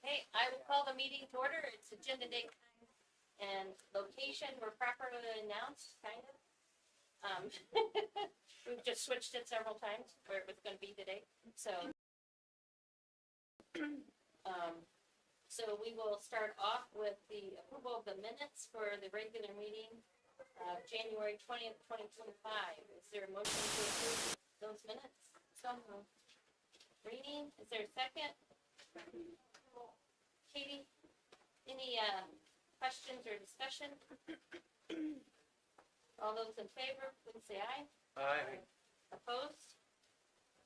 Okay, I will call the meeting to order. It's agenda date, time, and location were properly announced, kind of. We've just switched it several times where it was gonna be today, so. So we will start off with the approval of the minutes for the regular meeting of January 20th, 2025. Is there a motion to approve those minutes? So moved. Reading, is there a second? Katie, any questions or discussion? All those in favor, please say aye. Aye. Opposed?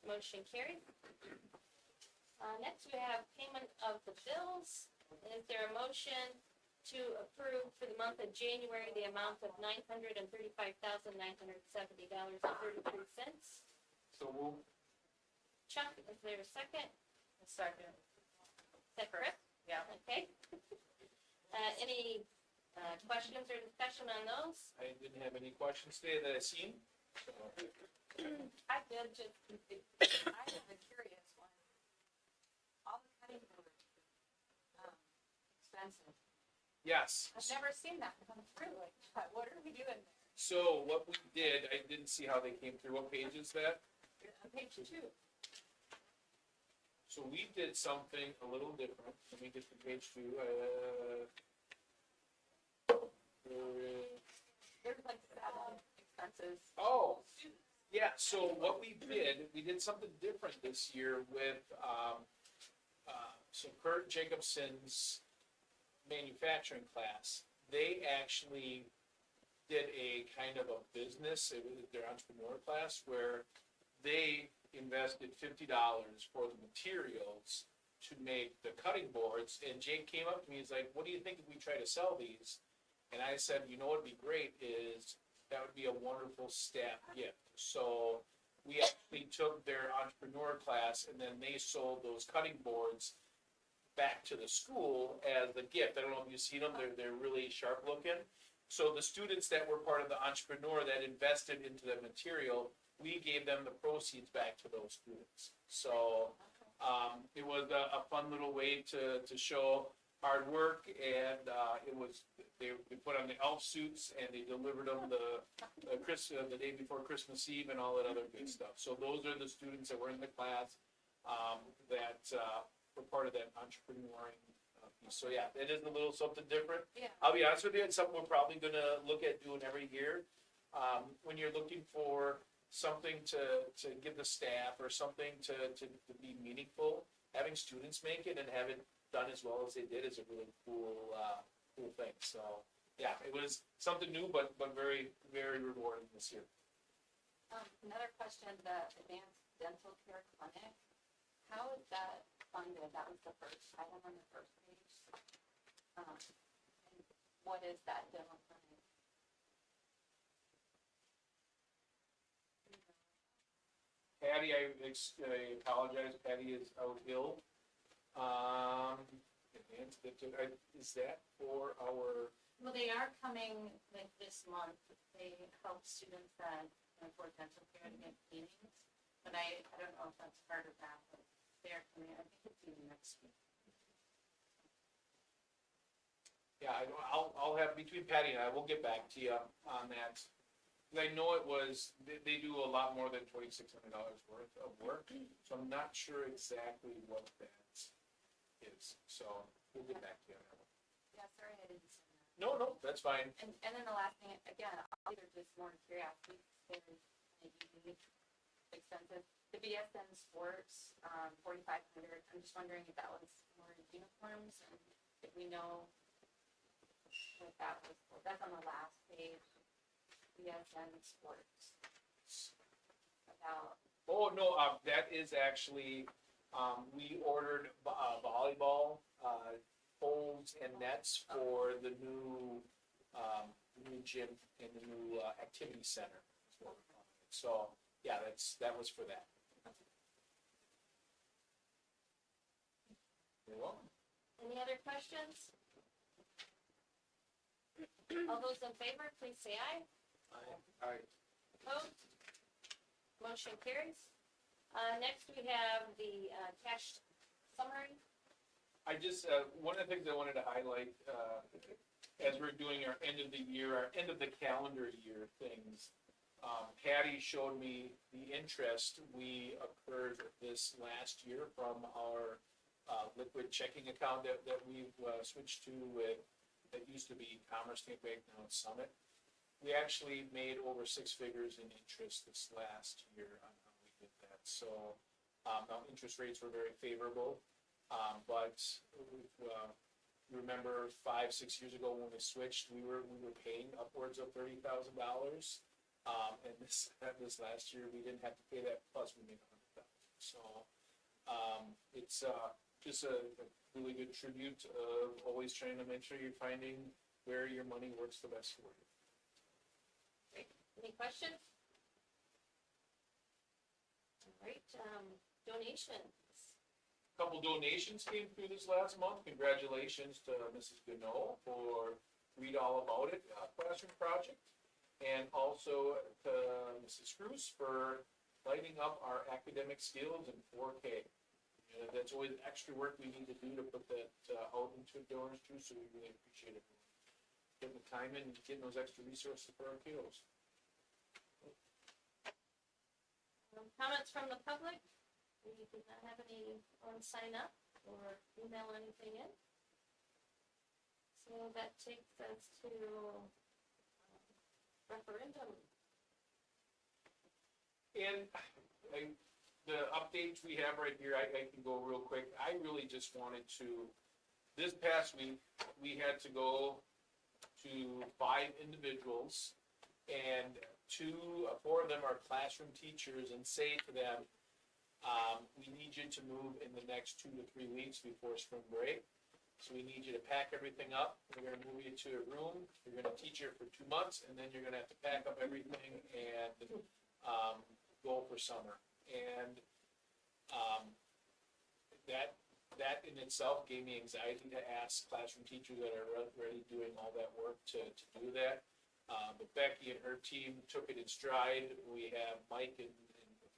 Motion carried. Next, we have payment of the bills. Is there a motion to approve for the month of January the amount of $935,970.33? So moved. Chuck, is there a second? A second. Is that correct? Yeah. Okay. Any questions or discussion on those? I didn't have any questions today that I seen. So, I did just, I have a curious one. All the cutting board, expensive. yes. I've never seen that come through like that. What are we doing there? So what we did, I didn't see how they came through. What page is that? On page 2. So we did something a little different. Let me get to page 2. There's like 7 expenses. Oh, yeah. So what we did something different this year with so Kurt Jacobson's manufacturing class. They actually did a kind of a business, it was their entrepreneur class, where they invested $50 for the materials to make the cutting boards. And Jake came up to me, he's like, what do you think if we try to sell these? And I said, you know what'd be great is, that would be a wonderful staff gift. So we actually took their entrepreneur class and then they sold those cutting boards back to the school as a gift. I don't know if you've seen them, they're really sharp looking. So the students that were part of the entrepreneur that invested into the material, we gave them the proceeds back to those students. So it was a fun little way to show hard work, and it was they put on the elf suits and they delivered them the day before Christmas Eve and all that other good stuff. So those are the students that were in the class that were part of that entrepreneuring piece. So yeah, it is a little something different. Yeah. I'll be honest with you, it's something we're probably gonna look at doing every year. When you're looking for something to give the staff or something to be meaningful, having students make it and have it done as well as they did is a really cool thing. So yeah, it was something new, but very, very rewarding this year. Another question, the Advanced Dental Care Clinic, how is that funded? That was the first item on the first page. And what is that dental clinic? Patty, I apologize, Patty is out ill. Is that for our, Well, they are coming like this month. They help students that can afford dental care to get cleanings. But I don't know if that's part of that, but they're coming, I think it's even next week. yeah, I'll have, between Patty and I, we'll get back to you on that. I know it was, they do a lot more than $2,600 worth of work, so I'm not sure exactly what that is. So we'll get back to you on that one. Yeah, sorry, I didn't see that. No, that's fine. And then the last thing, again, I'll either just more curiosity, they're maybe expensive. The BSN Sports, 4,500. I'm just wondering if that was more uniforms and if we know what that was for. That's on the last page. BSN Sports. About. Oh, no, that is actually, we ordered volleyball, poles and nets for the new gym and the new activity center. So, yeah, that was for that. You're welcome. Any other questions? All those in favor, please say aye. Aye. Opposed? Motion carries. Next, we have the cash summary. I just, one of the things I wanted to highlight, as we're doing our end of the year, our end of the calendar year things, Patty showed me the interest we occurred this last year from our, liquid checking account that we've, switched to with, that used to be Commerce State Bank, now it's Summit. We actually made over 6 figures in interest this last year on how we did that, so, now interest rates were very favorable. But remember 5-6 years ago when we switched, we were paying upwards of $30,000. And this last year, we didn't have to pay that, plus we made $100,000. So, it's, just a really good tribute of always trying to make sure you're finding where your money works the best for you. Great. Any questions? All right, donations. Couple donations came through this last month. Congratulations to Mrs. Gano for Read All About It classroom project. And also to Mrs. Cruz for lighting up our academic skills in 4K. That's always extra work we need to do to put that out into donors too, so we really appreciate it. Getting the time in and getting those extra resources for our kiddos. Comments from the public? We did not have anyone sign up or email anything in. So that takes us to referendum. And the updates we have right here, I can go real quick. I really just wanted to, this past week, we had to go to 5 individuals, and 4 of them are classroom teachers, and say to them, we need you to move in the next 2 to 3 weeks before spring break. So we need you to pack everything up. We're gonna move you to a room. You're gonna teach here for 2 months, and then you're gonna have to pack up everything and, go for summer. And, that in itself gave me anxiety to ask classroom teachers that are already doing all that work to do that. But Becky and her team took it in stride. We have Mike and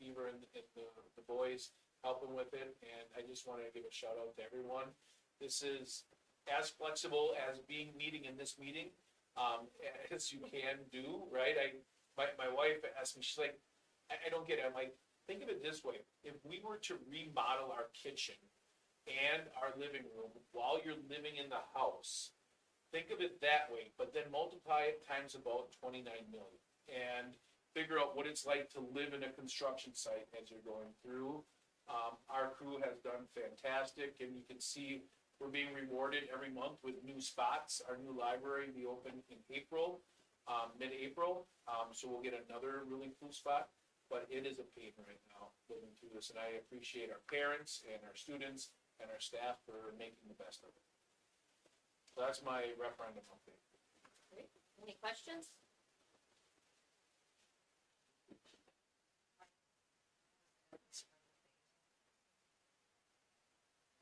Fever and the boys helping with it, and I just wanted to give a shout out to everyone. This is as flexible as meeting in this meeting, as you can do, right? My wife asked me, she's like, I don't get it. I'm like, think of it this way. If we were to remodel our kitchen and our living room while you're living in the house, think of it that way, but then multiply it times about 29 million. And figure out what it's like to live in a construction site as you're going through. Our crew has done fantastic, and you can see we're being rewarded every month with new spots. Our new library will be open in April, mid-April, so we'll get another really cool spot. But it is a pain right now living through this, and I appreciate our parents and our students and our staff for making the best of it. So that's my referendum update. Great. Any questions?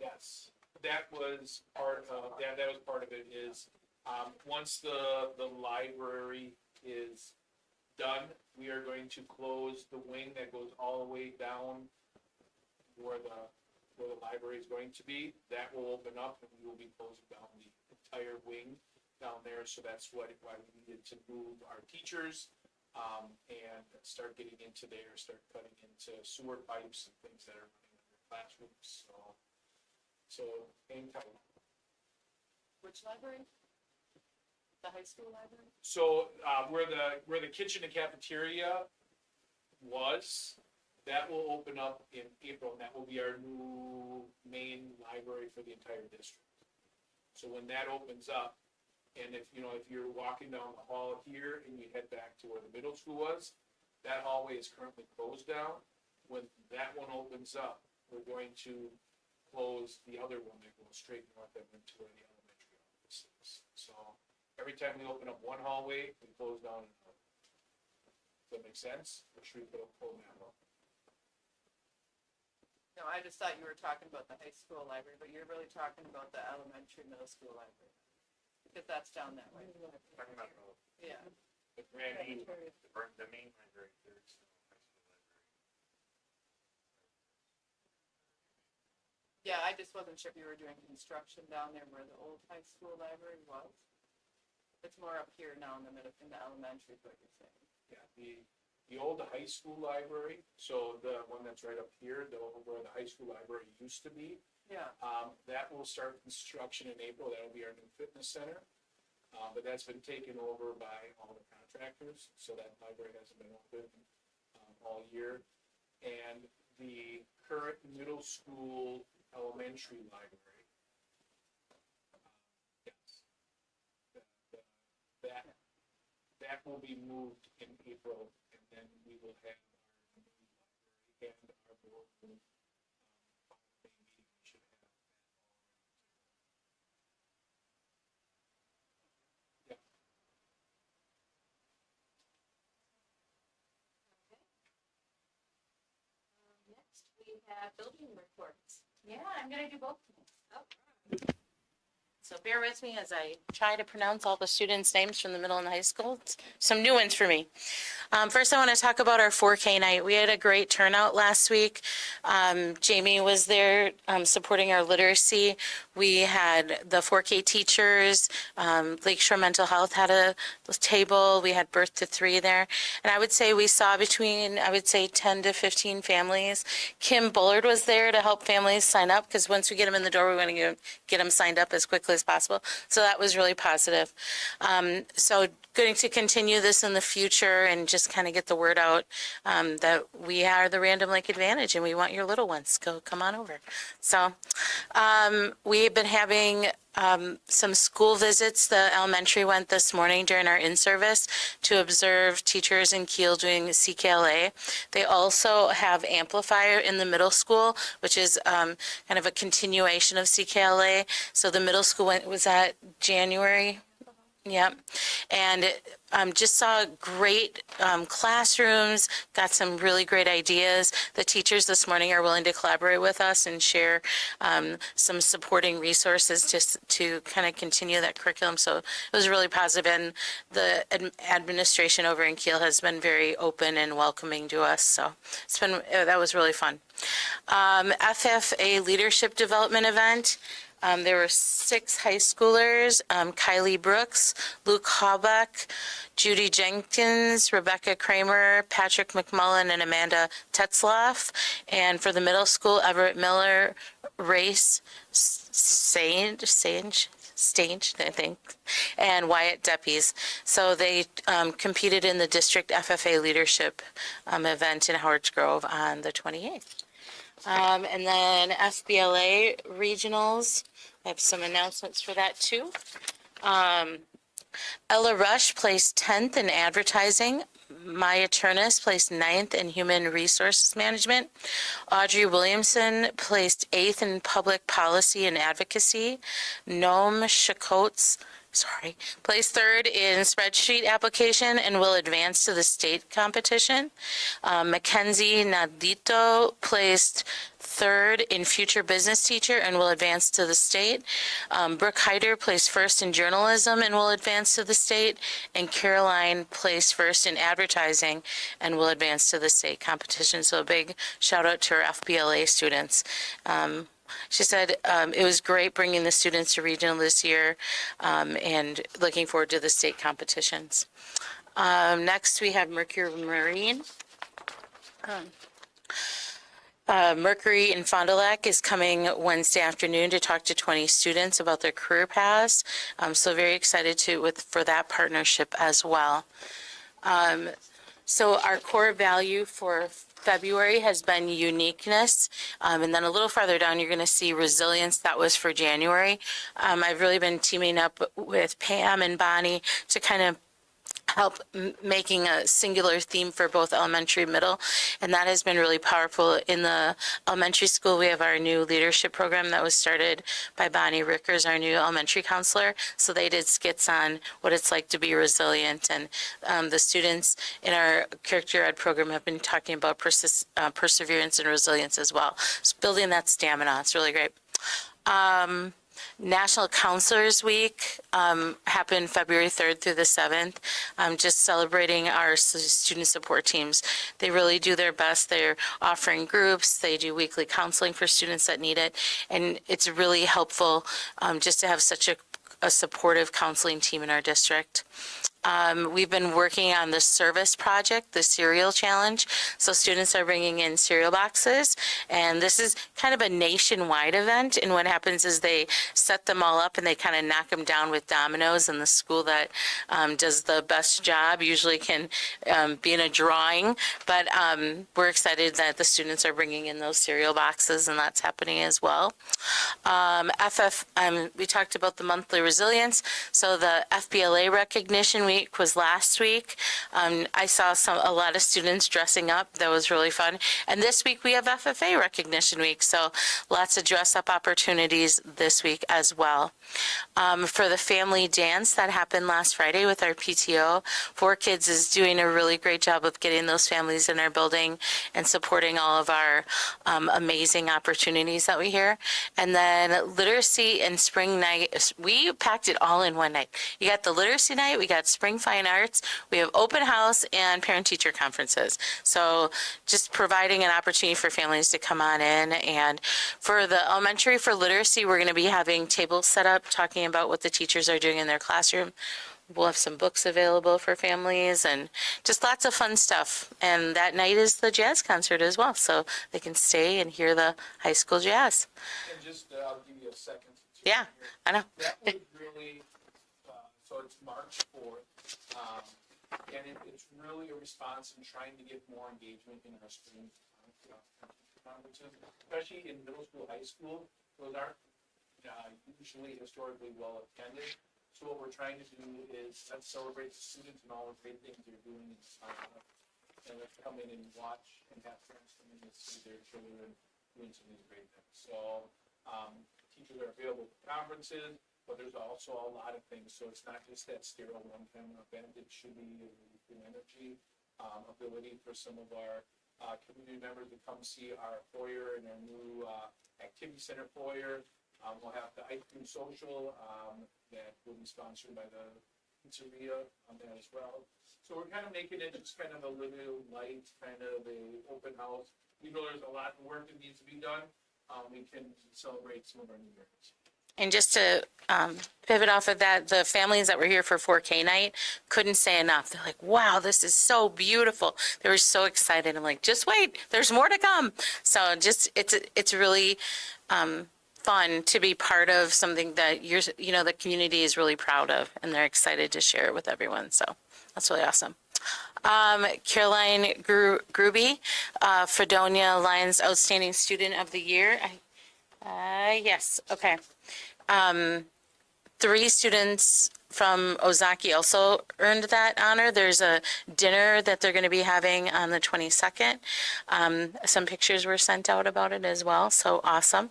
Yes, that was part of, that was part of it is, once the library is done, we are going to close the wing that goes all the way down where the library is going to be. That will open up, and we will be closing down the entire wing down there, so that's why we needed to move our teachers, and start getting into there, start cutting into sewer pipes and things that are running in their classrooms, so hang tight. Which library? The high school library? So, where the kitchen and cafeteria was, that will open up in April, and that will be our new main library for the entire district. So when that opens up, and if you're walking down the hall here and you head back to where the middle school was, that hallway is currently closed down. When that one opens up, we're going to close the other one that goes straight north and into where the elementary office is. So every time we open up one hallway, we close down another. Does that make sense? Or should we put a full map up? No, I just thought you were talking about the high school library, but you're really talking about the elementary, middle school library. Because that's down that way. Talking about Yeah. The brand new, the main library, there's no high school library. Yeah, I just wasn't sure if you were doing construction down there where the old high school library was. It's more up here now in the elementary, is what you're saying. Yeah, the old high school library, so the one that's right up here, where the high school library used to be, Yeah, that will start construction in April. That'll be our new fitness center. But that's been taken over by all the contractors, so that library hasn't been open, all year. And the current middle school, elementary library. Yes. That will be moved in April, and then we will have our new library and our board. May meeting, we should have that all ready. Yeah. Next, we have building reports. yeah, I'm gonna do both. So bear with me as I try to pronounce all the students' names from the middle and high school. Some new ones for me. First, I want to talk about our 4K night. We had a great turnout last week. Jamie was there supporting our literacy. We had the 4K teachers. Lakeshore Mental Health had a table. We had Birth to 3 there. And I would say we saw between, 10 to 15 families. Kim Bullard was there to help families sign up because once we get them in the door, we want to get them signed up as quickly as possible. So that was really positive. So going to continue this in the future and just kind of get the word out that we are the Random Lake Advantage and we want your little ones. Come on over. So we've been having some school visits. The elementary went this morning during our in-service to observe teachers in Kiel doing CKLA. They also have Amplifier in the middle school, which is kind of a continuation of CKLA. So the middle school was at January. Yep. And just saw great classrooms, got some really great ideas. The teachers this morning are willing to collaborate with us and share some supporting resources just to kind of continue that curriculum. So it was really positive, and the administration over in Kiel has been very open and welcoming to us. So that was really fun. FFA Leadership Development Event. There were 6 high schoolers, Kylie Brooks, Luke Haubeck, Judy Jenkins, Rebecca Kramer, Patrick McMullen, and Amanda Tetzloff. And for the middle school, Everett Miller, Race Stange, I think, and Wyatt Deppies. So they competed in the district FFA leadership event in Howards Grove on the 28th. And then FBLA regionals, I have some announcements for that too. Ella Rush placed 10th in advertising. Maya Turnus placed 9th in human resources management. Audrey Williamson placed 8th in public policy and advocacy. Noam Shakotz placed 3rd in spreadsheet application and will advance to the state competition. Mackenzie Nadito placed 3rd in future business teacher and will advance to the state. Brooke Hyder placed 1st in journalism and will advance to the state. And Caroline placed 1st in advertising and will advance to the state competition. So a big shout out to our FBLA students. She said it was great bringing the students to regional this year and looking forward to the state competitions. Next, we have Mercury Marine. Mercury in Fond du Lac is coming Wednesday afternoon to talk to 20 students about their career paths. So very excited for that partnership as well. So our core value for February has been uniqueness. And then a little farther down, you're going to see resilience. That was for January. I've really been teaming up with Pam and Bonnie to kind of help making a singular theme for both elementary and middle, and that has been really powerful. In the elementary school, we have our new leadership program that was started by Bonnie Rickers, our new elementary counselor. So they did skits on what it's like to be resilient, and the students in our character ed program have been talking about perseverance and resilience as well. So building that stamina, it's really great. National Counselors Week happened February 3rd through the 7th, just celebrating our student support teams. They really do their best. They're offering groups. They do weekly counseling for students that need it. And it's really helpful just to have such a supportive counseling team in our district. We've been working on the service project, the cereal challenge. So students are bringing in cereal boxes, and this is kind of a nationwide event. And what happens is they set them all up and they kind of knock them down with dominoes. And the school that does the best job usually can be in a drawing. But we're excited that the students are bringing in those cereal boxes, and that's happening as well. We talked about the monthly resilience. So the FBLA recognition week was last week. I saw a lot of students dressing up. That was really fun. And this week we have FFA recognition week. So lots of dress up opportunities this week as well. For the family dance that happened last Friday with our PTO, 4Kids is doing a really great job of getting those families in our building and supporting all of our amazing opportunities that we hear. And then literacy and spring night, we packed it all in one night. You got the literacy night, we got spring fine arts, we have open house and parent teacher conferences. So just providing an opportunity for families to come on in. And for the elementary, for literacy, we're going to be having tables set up talking about what the teachers are doing in their classroom. We'll have some books available for families and just lots of fun stuff. And that night is the jazz concert as well, so they can stay and hear the high school jazz. And just, I'll give you a second. Yeah, I know. That was really, so it's March 4th, and it's really a response in trying to get more engagement in our spring conferences, especially in middle school, high school. Those aren't usually historically well attended. So what we're trying to do is let's celebrate the students and all the great things they're doing, and let's come in and watch and have parents come in and see their children doing some of these great things. So teachers are available for conferences, but there's also a lot of things. So it's not just that sterile one-time event. It should be a really energy, ability for some of our community members to come see our foyer and our new activity center foyer. We'll have the ice cream social that will be sponsored by the pizzeria on that as well. So we're kind of making it just kind of a little light, kind of a open house. Even though there's a lot of work that needs to be done, we can celebrate some of our new members. And just to pivot off of that, the families that were here for 4K night couldn't say enough. They're like, wow, this is so beautiful. They were so excited. I'm like, just wait, there's more to come. So just, it's really fun to be part of something that the community is really proud of, and they're excited to share it with everyone. So that's really awesome. Caroline Gruby, Fredonia Lions Outstanding Student of the Year. Yes, okay. 3 students from Ozaki also earned that honor. There's a dinner that they're going to be having on the 22nd. Some pictures were sent out about it as well, so awesome.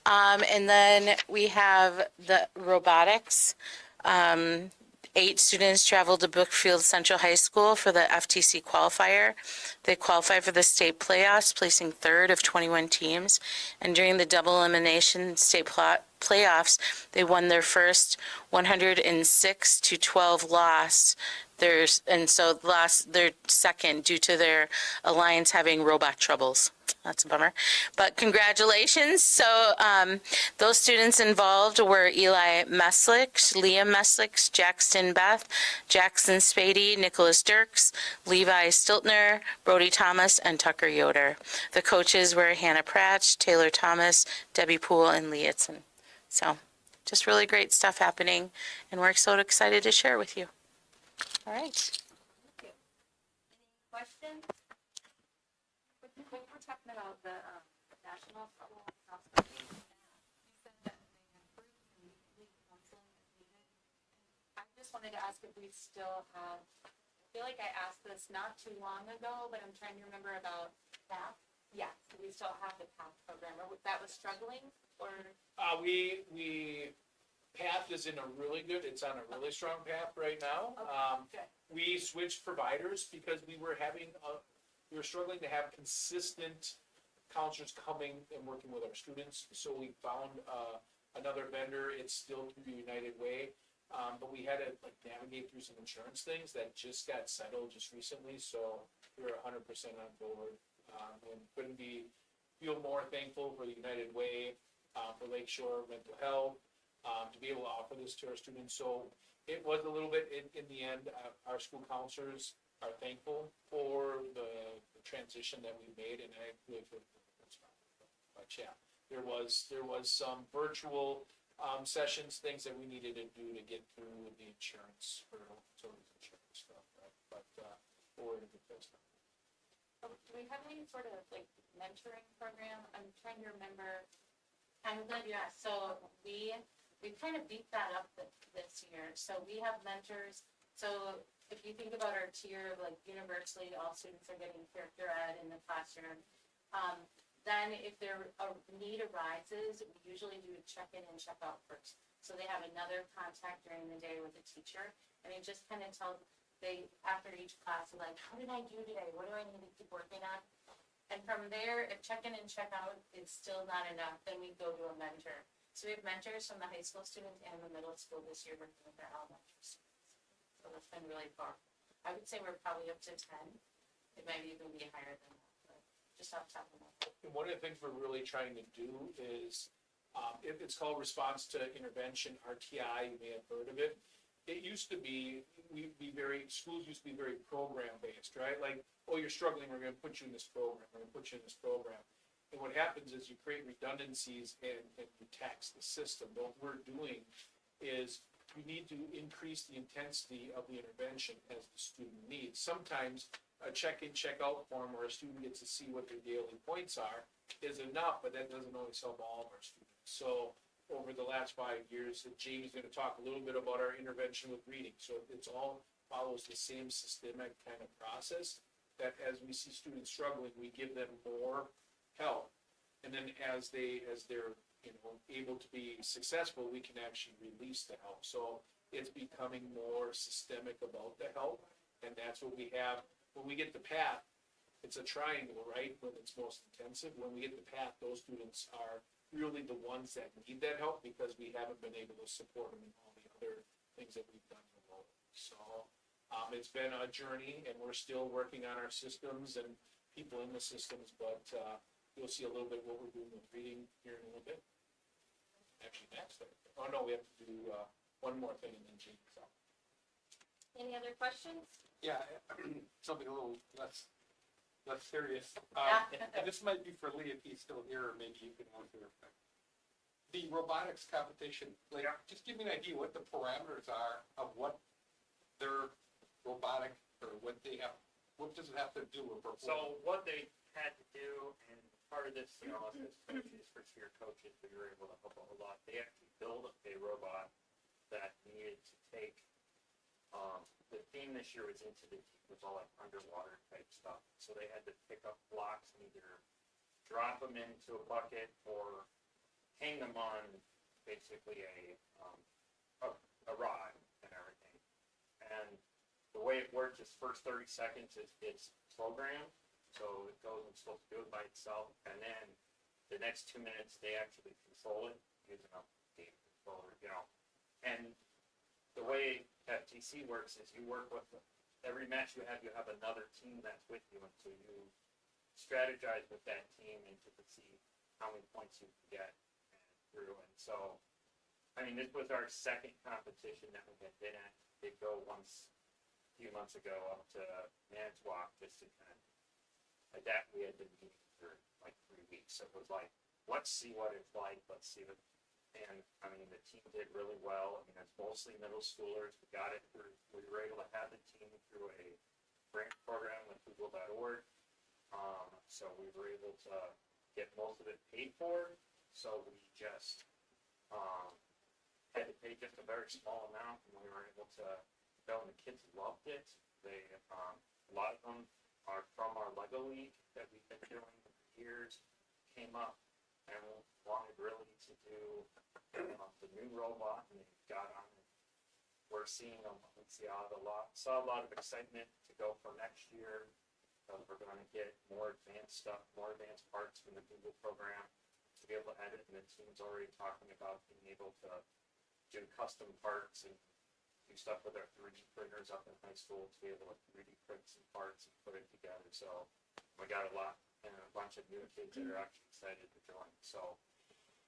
And then we have the robotics. 8 students traveled to Brookfield Central High School for the FTC qualifier. They qualified for the state playoffs, placing 3rd of 21 teams. And during the double elimination state playoffs, they won their first 106-12 loss. So lost their second due to their alliance having robot troubles. That's a bummer. But congratulations. So those students involved were Eli Meslick, Liam Meslick, Jackson Beth, Jackson Spady, Nicholas Dirks, Levi Stiltner, Brody Thomas, and Tucker Yoder. The coaches were Hannah Pratt, Taylor Thomas, Debbie Poole, and Lee Itzen. So just really great stuff happening, and we're so excited to share with you. All right. Thank you. Any questions? When we're talking about the national level, you said that they improved and legal counseling is needed. I just wanted to ask if we still have, I feel like I asked this not too long ago, but I'm trying to remember about PATH. Yes, do we still have the PATH program, or that was struggling, or? PATH is in it's on a really strong path right now. Okay, good. We switched providers because we were struggling to have consistent counselors coming and working with our students. So we found another vendor, it's still through United Way. But we had to like navigate through some insurance things that just got settled just recently, so we're 100% on board. And couldn't feel more thankful for the United Way, for Lakeshore Mental Health, to be able to offer this to our students. So it was a little bit, in the end, our school counselors are thankful for the transition that we made, and I really feel that's fine. But yeah, there was some virtual sessions, things that we needed to do to get through the insurance for some of the insurance stuff, right? But we're in a good place now. Do we have any sort of like mentoring program? I'm trying to remember. I'm glad you asked. So we kind of beat that up this year. So we have mentors. So if you think about our tier of like universally, all students are getting character ed in the classroom. Then if a need arises, we usually do a check-in and check-out first. So they have another contact during the day with a teacher, and they just kind of after each class, like, how did I do today? What do I need to keep working on? And from there, if check-in and check-out is still not enough, then we go to a mentor. So we have mentors from the high school students and the middle school this year working with their elementary students. So that's been really powerful. I would say we're probably up to 10. It might even be higher than that, but just off the top of my head. And one of the things we're really trying to do is, it's called Response to Intervention, RTI, you may have heard of it. It used to be, schools used to be very program-based, right? Like, oh, you're struggling, we're gonna put you in this program, we're gonna put you in this program. And what happens is you create redundancies and you tax the system. But what we're doing is you need to increase the intensity of the intervention as the student needs. Sometimes a check-in, check-out form where a student gets to see what their daily points are is enough, but that doesn't always help all of our students. So over the last 5 years, Jamie's gonna talk a little bit about our intervention with reading. So it's all follows the same systemic kind of process, that as we see students struggling, we give them more help. And then as they're able to be successful, we can actually release the help. So it's becoming more systemic about the help, and that's what we have. When we get the path, it's a triangle, right? When it's most intensive. When we get the path, those students are really the ones that need that help because we haven't been able to support them in all the other things that we've done remotely. So it's been a journey, and we're still working on our systems and people in the systems, but you'll see a little bit what we're doing with reading here in a little bit. Actually, next. Oh, no, we have to do one more thing and then Jamie. So. Any other questions? Yeah, something a little less serious. Yeah. And this might be for Lee if he's still here, or maybe you can answer. The robotics competition, like, Yeah. just give me an idea what the parameters are of what their robotic, or what they have, what does it have to do with performance? So what they had to do, and part of this, us as coaches, first year coaches, we were able to help a whole lot. They actually built a robot that needed to take, the theme this year was into the deep, was all like underwater type stuff. So they had to pick up blocks and either drop them into a bucket or hang them on basically a rod and everything. And the way it works is first 30 seconds it's programmed. So it goes and supposed to do it by itself, and then the next 2 minutes they actually control it using a game controller, And the way FTC works is you work with every match you have another team that's with you, and so you strategize with that team and to see how many points you can get through. And so, I mean, this was our second competition that we had been at. Did go once a few months ago up to Manitowoc just to kind of adapt. We had been meeting for like 3 weeks, so it was like, let's see what it's like, let's see what, and I mean, the team did really well. I mean, it's mostly middle schoolers. We got it through, we were able to have the team through a grant program with Google.org. So we were able to get most of it paid for, so we just, had to pay just a very small amount, and we were able to go, and the kids loved it. They, a lot of them are from our Lego League that we've been doing for years, came up and wanted really to do the new robot, and they got on it. We're seeing saw a lot of excitement to go for next year. We're going to get more advanced stuff, more advanced parts from the Google program to be able to edit, and the team's already talking about being able to do custom parts and do stuff with our 3D printers up in high school to be able to 3D print some parts and put it together. So we got a lot and a bunch of new kids that are actually excited to join. So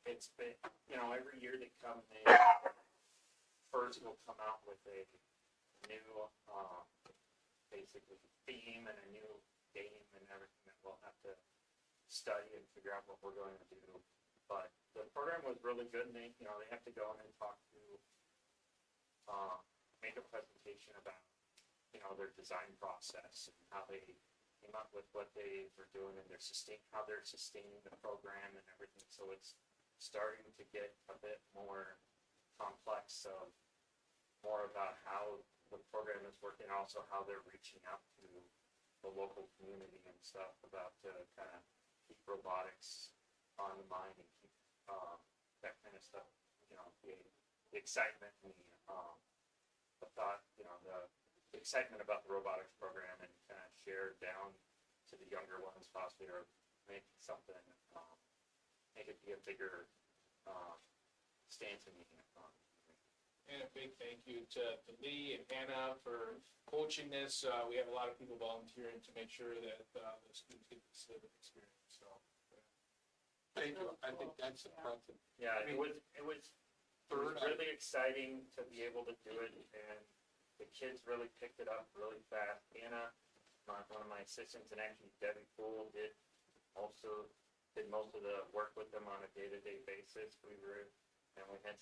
it's been, you know, every year they come, they first will come out with a new, basically theme and a new game and everything that we'll have to study and figure out what we're going to do. But the program was really good, and they have to go in and talk to, make a presentation about, their design process and how they came up with what they were doing and how they're sustaining the program and everything. So it's starting to get a bit more complex, more about how the program is working, also how they're reaching out to the local community and stuff about to kind of keep robotics on the mind and keep that kind of stuff, the excitement and the thought, the excitement about the robotics program, and kind of share down to the younger ones possibly, or make something, make it be a bigger stance in the And a big thank you to Lee and Hannah for coaching this. We have a lot of people volunteering to make sure that the students get this experience, so. Thank you. I think that's impressive. Yeah, I mean, it was really exciting to be able to do it, and the kids really picked it up really fast. Anna, one of my assistants, and actually Debbie Poole did most of the work with them on a day-to-day basis. We had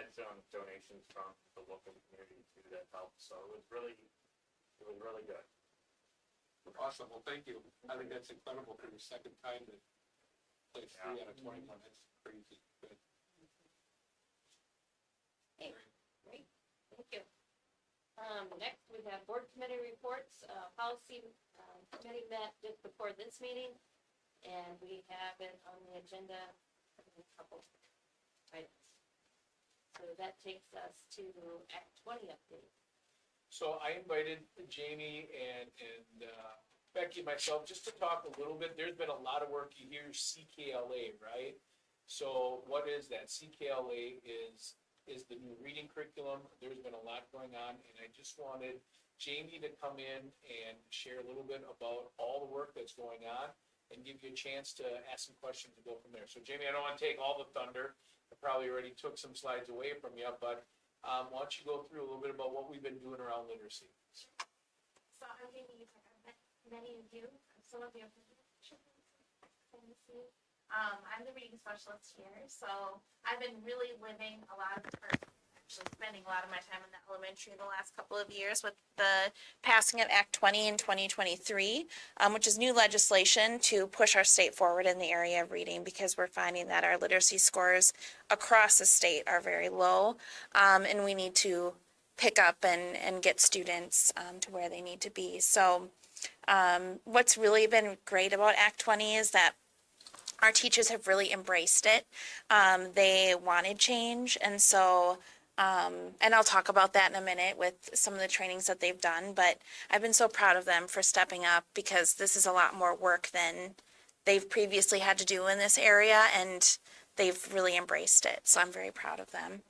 some donations from the local community too that helped. So it was really good. Awesome. Well, thank you. I think that's incredible for your second time to place 3 out of 21. That's crazy. Good. Hey, great, thank you. Next, we have board committee reports. Policy committee met just before this meeting, and we have it on the agenda in a couple items. So that takes us to Act 20 update. So I invited Jamie and Becky and myself just to talk a little bit. There's been a lot of work. You hear CKLA, right? So what is that? CKLA is the new reading curriculum. There's been a lot going on, and I just wanted Jamie to come in and share a little bit about all the work that's going on and give you a chance to ask some questions and go from there. So Jamie, I don't want to take all the thunder. I probably already took some slides away from you, but why don't you go through a little bit about what we've been doing around literacy? So I'm Jamie Utah. I've met many of you, some of you have been I'm the reading specialist here, so I've been really living actually spending a lot of my time in the elementary the last couple of years with the passing of Act 20 in 2023, which is new legislation to push our state forward in the area of reading, because we're finding that our literacy scores across the state are very low, and we need to pick up and get students to where they need to be. So what's really been great about Act 20 is that our teachers have really embraced it. They wanted change, and so and I'll talk about that in a minute with some of the trainings that they've done, but I've been so proud of them for stepping up, because this is a lot more work than they've previously had to do in this area, and they've really embraced it. So I'm very proud of them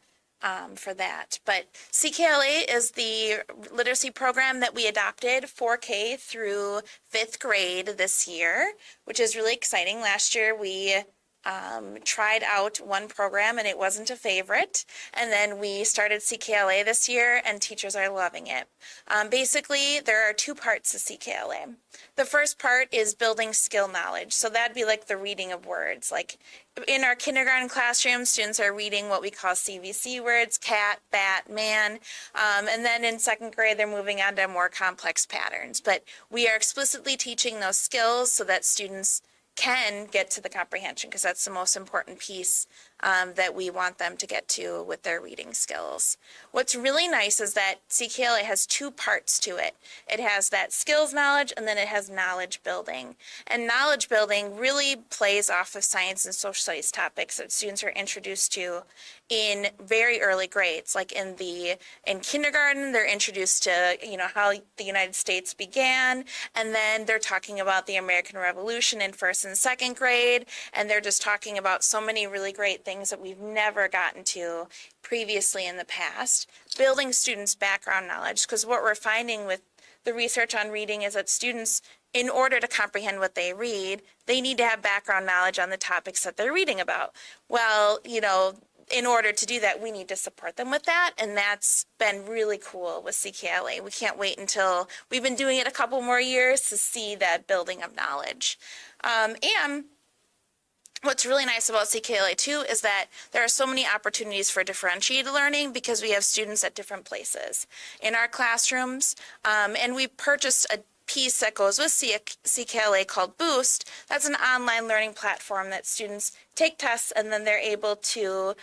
for that. But CKLA is the literacy program that we adopted 4K through 5th grade this year, which is really exciting. Last year we tried out one program and it wasn't a favorite, and then we started CKLA this year and teachers are loving it. Basically, there are 2 parts to CKLA. The first part is building skill knowledge, so that'd be like the reading of words. Like in our kindergarten classroom, students are reading what we call CVC words: cat, bat, man, and then in 2nd grade they're moving on to more complex patterns. But we are explicitly teaching those skills so that students can get to the comprehension, because that's the most important piece that we want them to get to with their reading skills. What's really nice is that CKLA has two parts to it. It has that skills knowledge, and then it has knowledge building. And knowledge building really plays off of science and social studies topics that students are introduced to in very early grades. Like in kindergarten, they're introduced to, how the United States began, and then they're talking about the American Revolution in first and second grade, and they're just talking about so many really great things that we've never gotten to previously in the past, building students' background knowledge, because what we're finding with the research on reading is that students, in order to comprehend what they read, they need to have background knowledge on the topics that they're reading about. Well, in order to do that, we need to support them with that, and that's been really cool with CKLA. We can't wait until we've been doing it a couple more years to see that building of knowledge. And what's really nice about CKLA too is that there are so many opportunities for differentiated learning because we have students at different places in our classrooms, and we purchased a piece that goes with CKLA called Boost. That's an online learning platform that students take tests and then they're able to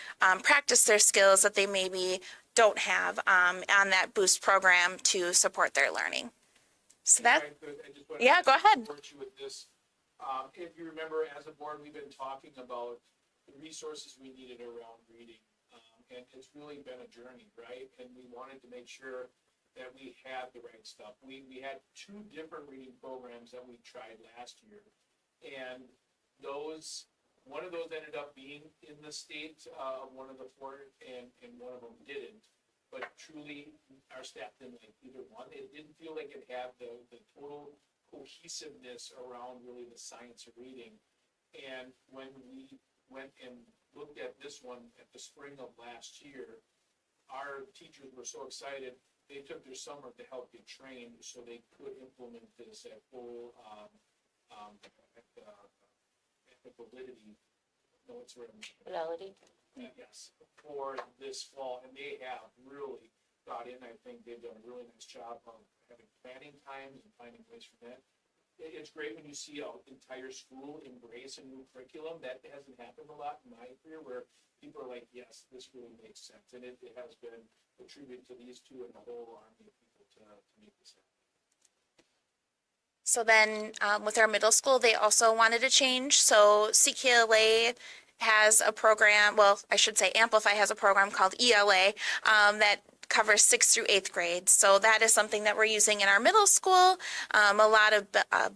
practice their skills that they maybe don't have on that Boost program to support their learning. So that, I just wanted yeah, to go ahead. support you with this. If you remember, as a board, we've been talking about the resources we needed around reading. And it's really been a journey, right? And we wanted to make sure that we had the right stuff. We had 2 different reading programs that we tried last year. And one of those ended up being in the state, one of the 4, and one of them didn't. But truly, our staff didn't like either one. It didn't feel like it had the total cohesiveness around really the science of reading. And when we went and looked at this one at the spring of last year, our teachers were so excited. They took their summer to help get trained so they could implement this at full, at the validity. No, it's right. Fidelity. Yes, for this fall, and they have really got in. I think they've done a really nice job of having planning times and finding ways for that. It's great when you see an entire school embrace a new curriculum. That hasn't happened a lot in my career, where people are like, yes, this really makes sense. And it has been a tribute to these 2 and the whole army of people to make this happen. So then with our middle school, they also wanted to change. So CKLA has a program, well, I should say Amplify has a program called ELA that covers 6th through 8th grade. So that is something that we're using in our middle school. A lot of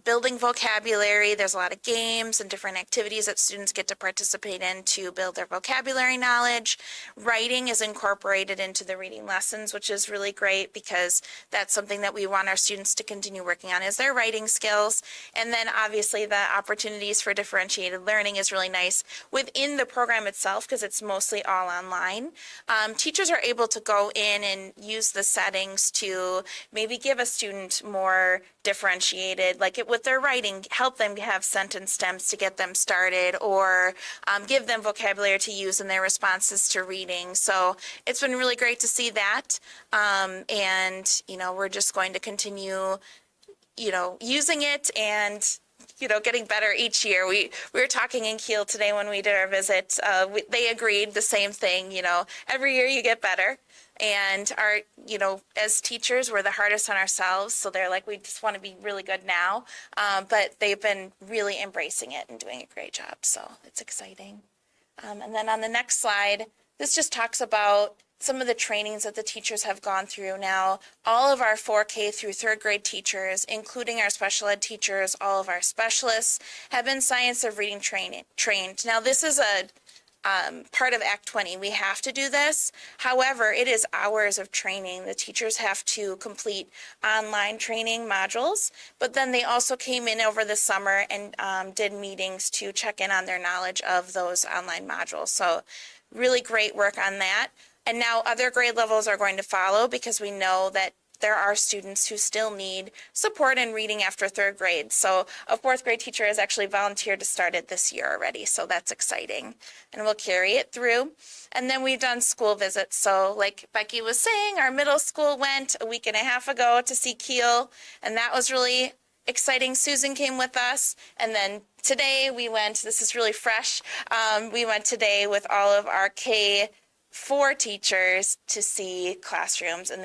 building vocabulary. There's a lot of games and different activities that students get to participate in to build their vocabulary knowledge. Writing is incorporated into the reading lessons, which is really great because that's something that we want our students to continue working on, is their writing skills. And then obviously the opportunities for differentiated learning is really nice within the program itself because it's mostly all online. Teachers are able to go in and use the settings to maybe give a student more differentiated, like with their writing, help them have sentence stems to get them started, or give them vocabulary to use in their responses to reading. So it's been really great to see that. And, we're just going to continue, using it and getting better each year. We were talking in Kiel today when we did our visit. They agreed the same thing, every year you get better. And as teachers, we're the hardest on ourselves. So they're like, we just want to be really good now. But they've been really embracing it and doing a great job. So it's exciting. And then on the next slide, this just talks about some of the trainings that the teachers have gone through. Now, all of our 4K through 3rd grade teachers, including our special ed teachers, all of our specialists, have been Science of Reading trained. Now, this is a part of Act 20. We have to do this. However, it is hours of training. The teachers have to complete online training modules, but then they also came in over the summer and did meetings to check in on their knowledge of those online modules. So really great work on that. And now other grade levels are going to follow because we know that there are students who still need support in reading after 3rd grade. So a 4th grade teacher has actually volunteered to start it this year already. So that's exciting. And we'll carry it through. And then we've done school visits. So like Becky was saying, our middle school went a week and a half ago to see Kiel. And that was really exciting. Susan came with us, and then today we went, this is really fresh, we went today with all of our K-4 teachers to see classrooms, and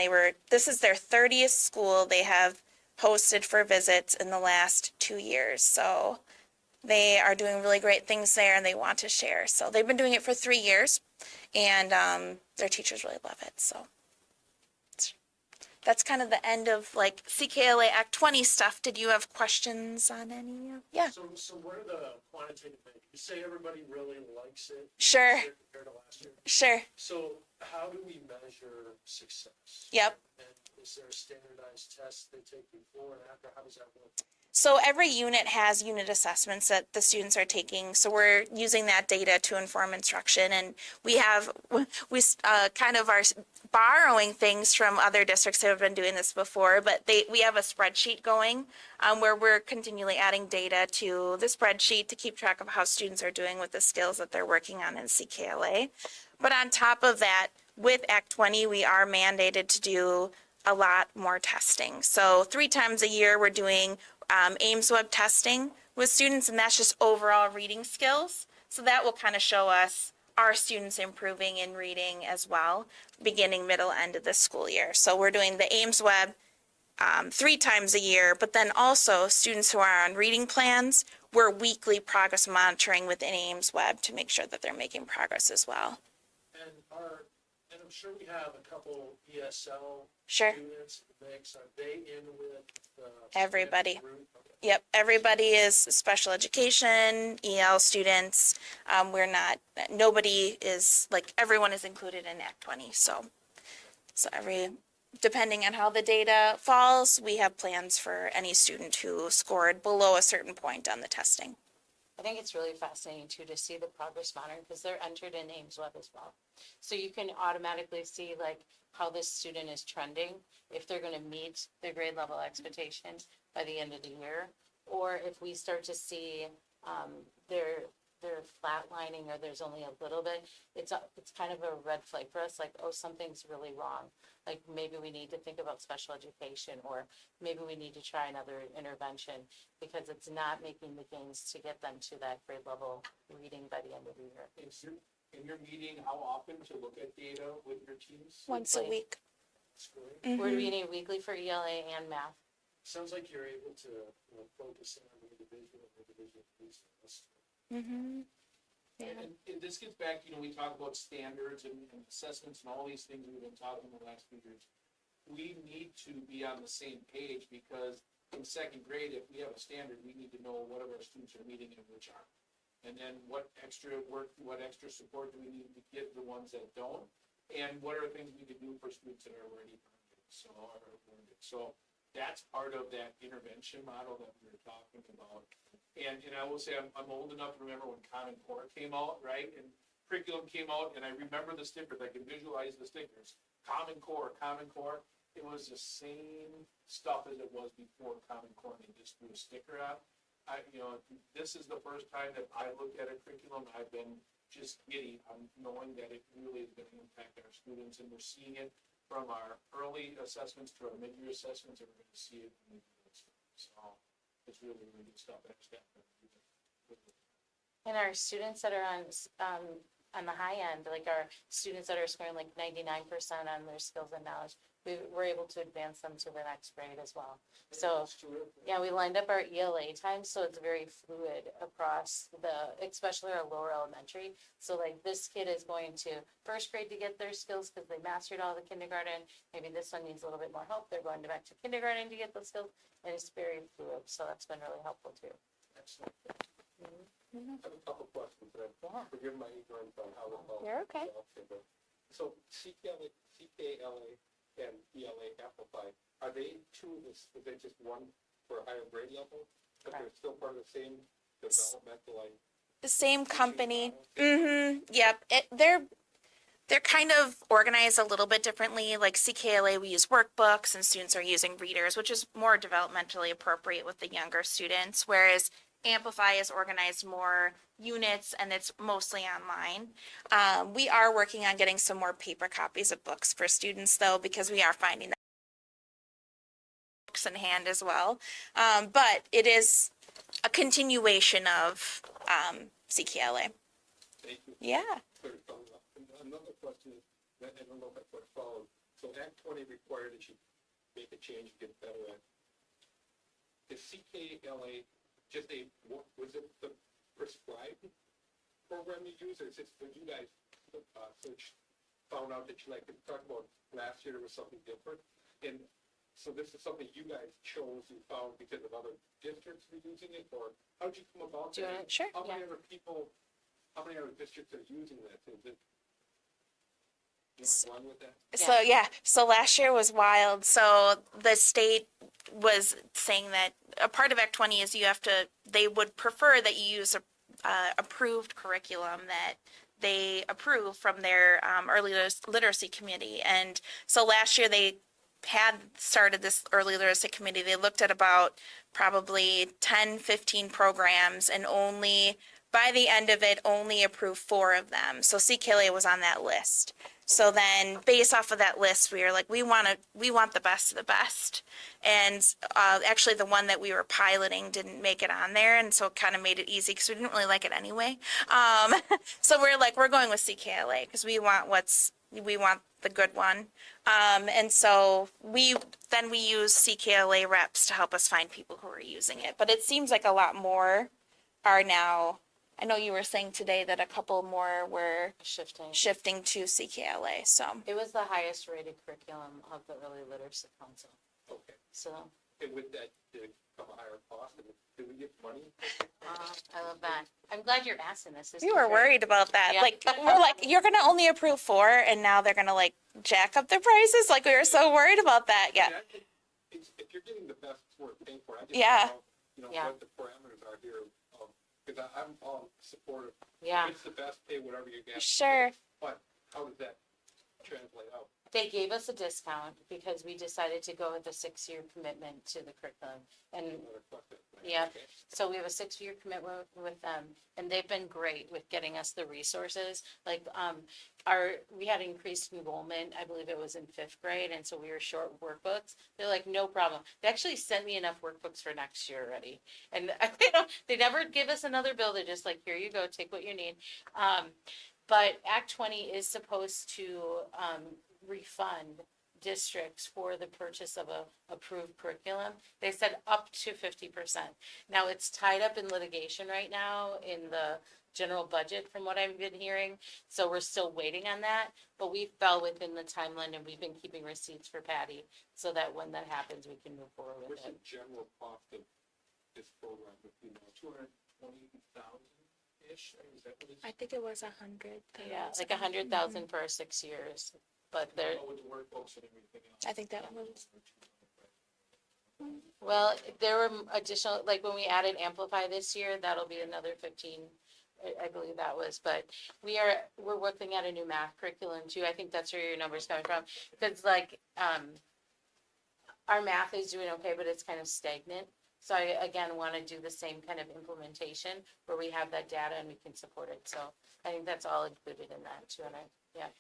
this is their 30th school they have hosted for visits in the last 2 years, so they are doing really great things there, and they want to share. So they've been doing it for 3 years, and their teachers really love it, so. That's kind of the end of like CKLA Act 20 stuff. Did you have questions on any? Yeah, So what are the quantitative measures? You say everybody really likes it. Sure. this year compared to last year. sure. So how do we measure success? Yep. And is there a standardized test they take before and after? How does that work? So every unit has unit assessments that the students are taking. So we're using that data to inform instruction, and we kind of are borrowing things from other districts that have been doing this before. But we have a spreadsheet going where we're continually adding data to the spreadsheet to keep track of how students are doing with the skills that they're working on in CKLA. But on top of that, with Act 20, we are mandated to do a lot more testing. So 3 times a year, we're doing Ames Web testing with students, and that's just overall reading skills. So that will kind of show us our students improving in reading as well, beginning, middle, end of the school year. So we're doing the Ames Web 3 times a year, but then also students who are on reading plans, we're weekly progress monitoring within Ames Web to make sure that they're making progress as well. And I'm sure we have a couple ESL Sure. students mix. Are they in with the Everybody. standard group? Okay. Yep, everybody is special education, EL students. Nobody is, like, everyone is included in Act 20. So depending on how the data falls, we have plans for any student who scored below a certain point on the testing. I think it's really fascinating too to see the progress monitoring because they're entered in Ames Web as well. So you can automatically see like how this student is trending, if they're gonna meet their grade level expectations by the end of the year. Or if we start to see, they're flatlining or there's only a little bit, it's kind of a red flag for us, like, oh, something's really wrong. Like maybe we need to think about special education, or maybe we need to try another intervention because it's not making the gains to get them to that grade level reading by the end of the year. In your meeting, how often to look at data with your teams? Once a week. That's great. We're meeting weekly for ELA and math. Sounds like you're able to focus in on the individual piece. Mm-hmm. And this gets back, we talk about standards and assessments and all these things we've been talking the last few years. We need to be on the same page because in second grade, if we have a standard, we need to know what of our students are meeting and which aren't. And then what extra work, what extra support do we need to give the ones that don't? And what are things we can do for students that are already earned it? So that's part of that intervention model that we were talking about. And I will say, I'm old enough to remember when Common Core came out, right? And curriculum came out, and I remember the stickers. I can visualize the stickers. Common Core. It was the same stuff as it was before Common Core. They just threw a sticker out. This is the first time that I looked at a curriculum. I've been just giddy. I'm knowing that it really is going to impact our students, and we're seeing it from our early assessments to our mid-year assessments, and we're going to see it in the so it's really, really good stuff. And our students that are on the high end, like our students that are scoring like 99% on their skills and knowledge, we were able to advance them to the next grade as well. So, yeah, we lined up our ELA times, so it's very fluid across especially our lower elementary. So like this kid is going to first grade to get their skills because they mastered all the kindergarten. Maybe this one needs a little bit more help. They're going back to kindergarten to get those skills, and it's very fluid. So that's been really helpful too. Excellent. I have a couple questions, and forgive my ignorance on how this all. You're okay. So CKLA and ELA Amplify, are they is they just one for a higher grade level? But they're still part of the same developmental, like. The same company. Mm-hmm. Yep. They're kind of organized a little bit differently. Like CKLA, we use workbooks and students are using readers, which is more developmentally appropriate with the younger students. Whereas Amplify is organized more units and it's mostly online. We are working on getting some more paper copies of books for students though, because we are finding that books works in hand as well. But it is a continuation of CKLA. Thank you. Yeah. for following up. And another question is, that I don't know if I sort of followed, so Act 20 required that you make a change, get better at. Is CKLA just was it the prescribed program you use, or is this when you guys found out that you like to talk about last year there was something different? And so this is something you guys chose, you found because of other districts were using it, or how did you come about Do you that? want to, sure, How yeah. many other people, how many other districts are using this? Is it? You want to run with that? So yeah, so last year was wild. So the state was saying that a part of Act 20 is they would prefer that you use a approved curriculum that they approve from their early literacy committee. And so last year they had started this early literacy committee. They looked at about probably 10, 15 programs, and only by the end of it, only approved 4 of them. So CKLA was on that list. So then, based off of that list, we were like, we want the best of the best. And actually, the one that we were piloting didn't make it on there, and so it kind of made it easy because we didn't really like it anyway. So we're like, we're going with CKLA because we want the good one. And so we use CKLA reps to help us find people who are using it. But it seems like a lot more are now. I know you were saying today that a couple more were shifting to CKLA, so. It was the highest rated curriculum of the Early Literacy Council, Okay. so, And with that, did it come a higher cost? And did we get money? I love that. I'm glad you're asking this. This We is were great. worried about that. Yeah. Like, we're like, you're gonna only approve 4, and now they're gonna like jack up their prices? Like, we were so worried about that, yeah. I mean, I think if you're getting the best, it's worth paying for. I just Yeah. don't know, Yeah. what the parameters are here. Because I'm all supportive. Yeah, If it's the best, pay whatever you get. Sure. But how does that translate out? they gave us a discount because we decided to go with a 6-year commitment to the curriculum. And Another question. Yeah. Okay. so we have a 6-year commitment with them, and they've been great with getting us the resources. Like, we had increased enrollment, I believe it was in 5th grade, and so we were short workbooks. They're like, no problem. They actually sent me enough workbooks for next year already. And they never give us another bill. They're just like, here you go, take what you need. But Act 20 is supposed to, refund districts for the purchase of a approved curriculum. They said up to 50%. Now, it's tied up in litigation right now in the general budget, from what I've been hearing. So we're still waiting on that, but we fell within the timeline, and we've been keeping receipts for Patty so that when that happens, we can move forward with What's the it. general cost of this program? If you know, 220,000-ish? Is that what it's? I think it was 100. Yeah, like 100,000 for 6 years, but they're, With the workbooks and everything else. I think that was. well, there were additional, like when we added Amplify this year, that'll be another 15, I believe that was, but we're working at a new math curriculum too. I think that's where your number's coming from. Because like, our math is doing okay, but it's kind of stagnant. So I, again, want to do the same kind of implementation where we have that data and we can support it. So I think that's all included in that too. And And,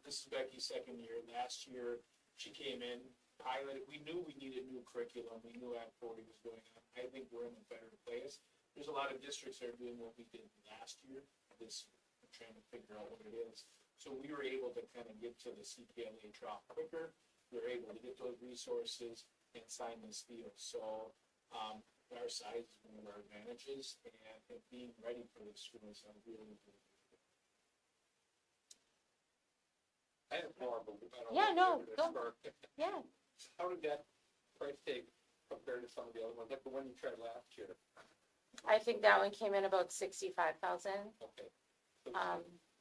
this is Becky's second year. Last year, she came in, piloted. We knew we needed new curriculum. We knew Act 40 was going on. I think we're in a better place. There's a lot of districts that are doing what we did last year, this year. We're trying to figure out what it is. So we were able to kind of get to the CKLA drop quicker. We were able to get those resources and sign this deal. So, our size is one of our advantages, and being ready for the students, I'm really good. I have more, but I don't. Yeah, know no, if go. we're gonna start. yeah. How did that price tag compare to some of the other ones, like the one you tried last year? I think that one came in about 65,000. Okay. So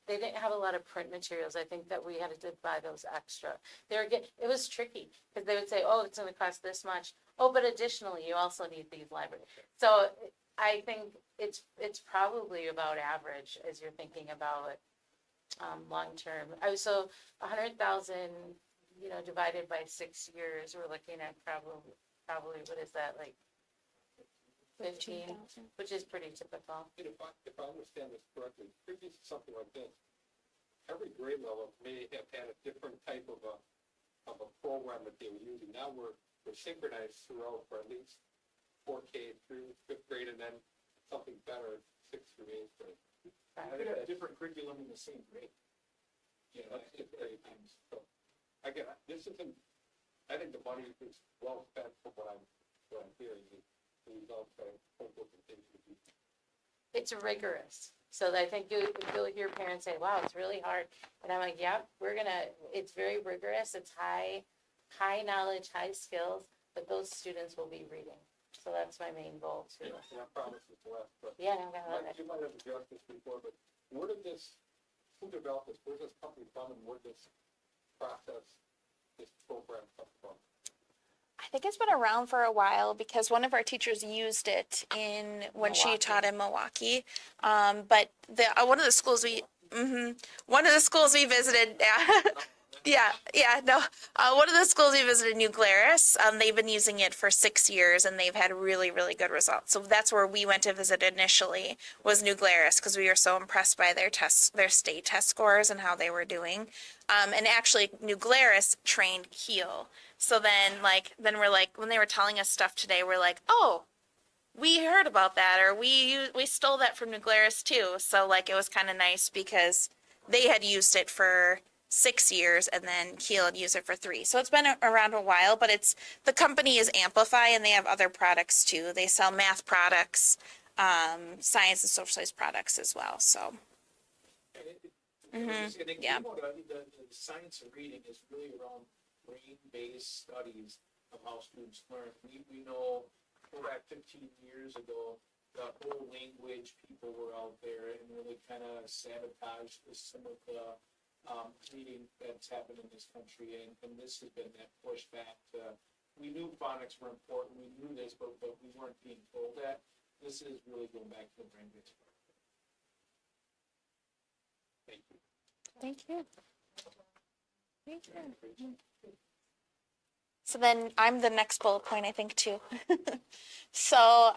They didn't have a lot of print materials. I think that we had to buy those extra. It was tricky because they would say, oh, it's going to cost this much. Oh, but additionally, you also need these libraries. So I think it's probably about average as you're thinking about long-term. So 100,000, divided by 6 years, we're looking at probably, what is that, like 15, which is pretty typical. And if I understand this correctly, previous to something like this, every grade level may have had a different type of a program that they were using. Now we're were synchronized throughout for at least 4K through 5th grade, and then something better 6th through 8th grade. I could have a different curriculum in the same grade. You know, That's just great. So, again, this isn't, I think the money is well spent from what I'm hearing. The results, I hope will continue to be. It's rigorous. So I think you'll hear parents say, wow, it's really hard. And I'm like, yep, it's very rigorous. It's high knowledge, high skills, but those students will be reading. So that's my main goal too. And I promise it's less, but Yeah, I'm gonna love Mike, it. you might have addressed this before, but where did this, who developed this? Where's this company from, and where did this process, this program come from? I think it's been around for a while because one of our teachers used it when she Milwaukee. taught in Milwaukee. But one of the schools one of the schools we visited, one of the schools we visited, New Glarus. They've been using it for 6 years and they've had really, really good results. So that's where we went to visit initially, was New Glarus, because we were so impressed by their state test scores and how they were doing. And actually, New Glarus trained Kiel. So then we're like, when they were telling us stuff today, we're like, oh, we heard about that, or we stole that from New Glarus too. So like, it was kind of nice because they had used it for 6 years and then Kiel had used it for 3. So it's been around a while, but the company is Amplify and they have other products too. They sell math products, science and social studies products as well. So And the yeah. the science of reading is really around brain-based studies of how students learn. We know, go back 15 years ago, the whole language people were out there and really kind of sabotaged some of the reading that's happened in this country, and this has been that pushback to, we knew phonics were important, we knew this, but we weren't being told that. This is really going back to the brain-based part. Thank you. Thank you. So then I'm the next bullet point, I think, too. So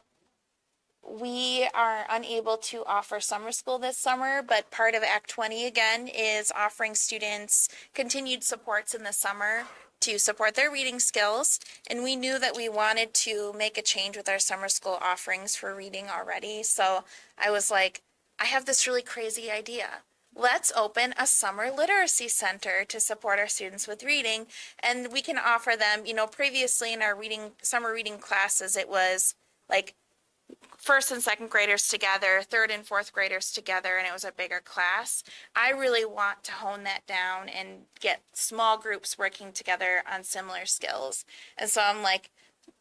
we are unable to offer summer school this summer, but part of Act 20 again is offering students continued supports in the summer to support their reading skills. And we knew that we wanted to make a change with our summer school offerings for reading already. So I was like, I have this really crazy idea. Let's open a summer literacy center to support our students with reading. And we can offer them, previously in our summer reading classes, it was like 1st and 2nd graders together, 3rd and 4th graders together, and it was a bigger class. I really want to hone that down and get small groups working together on similar skills. And so I'm like,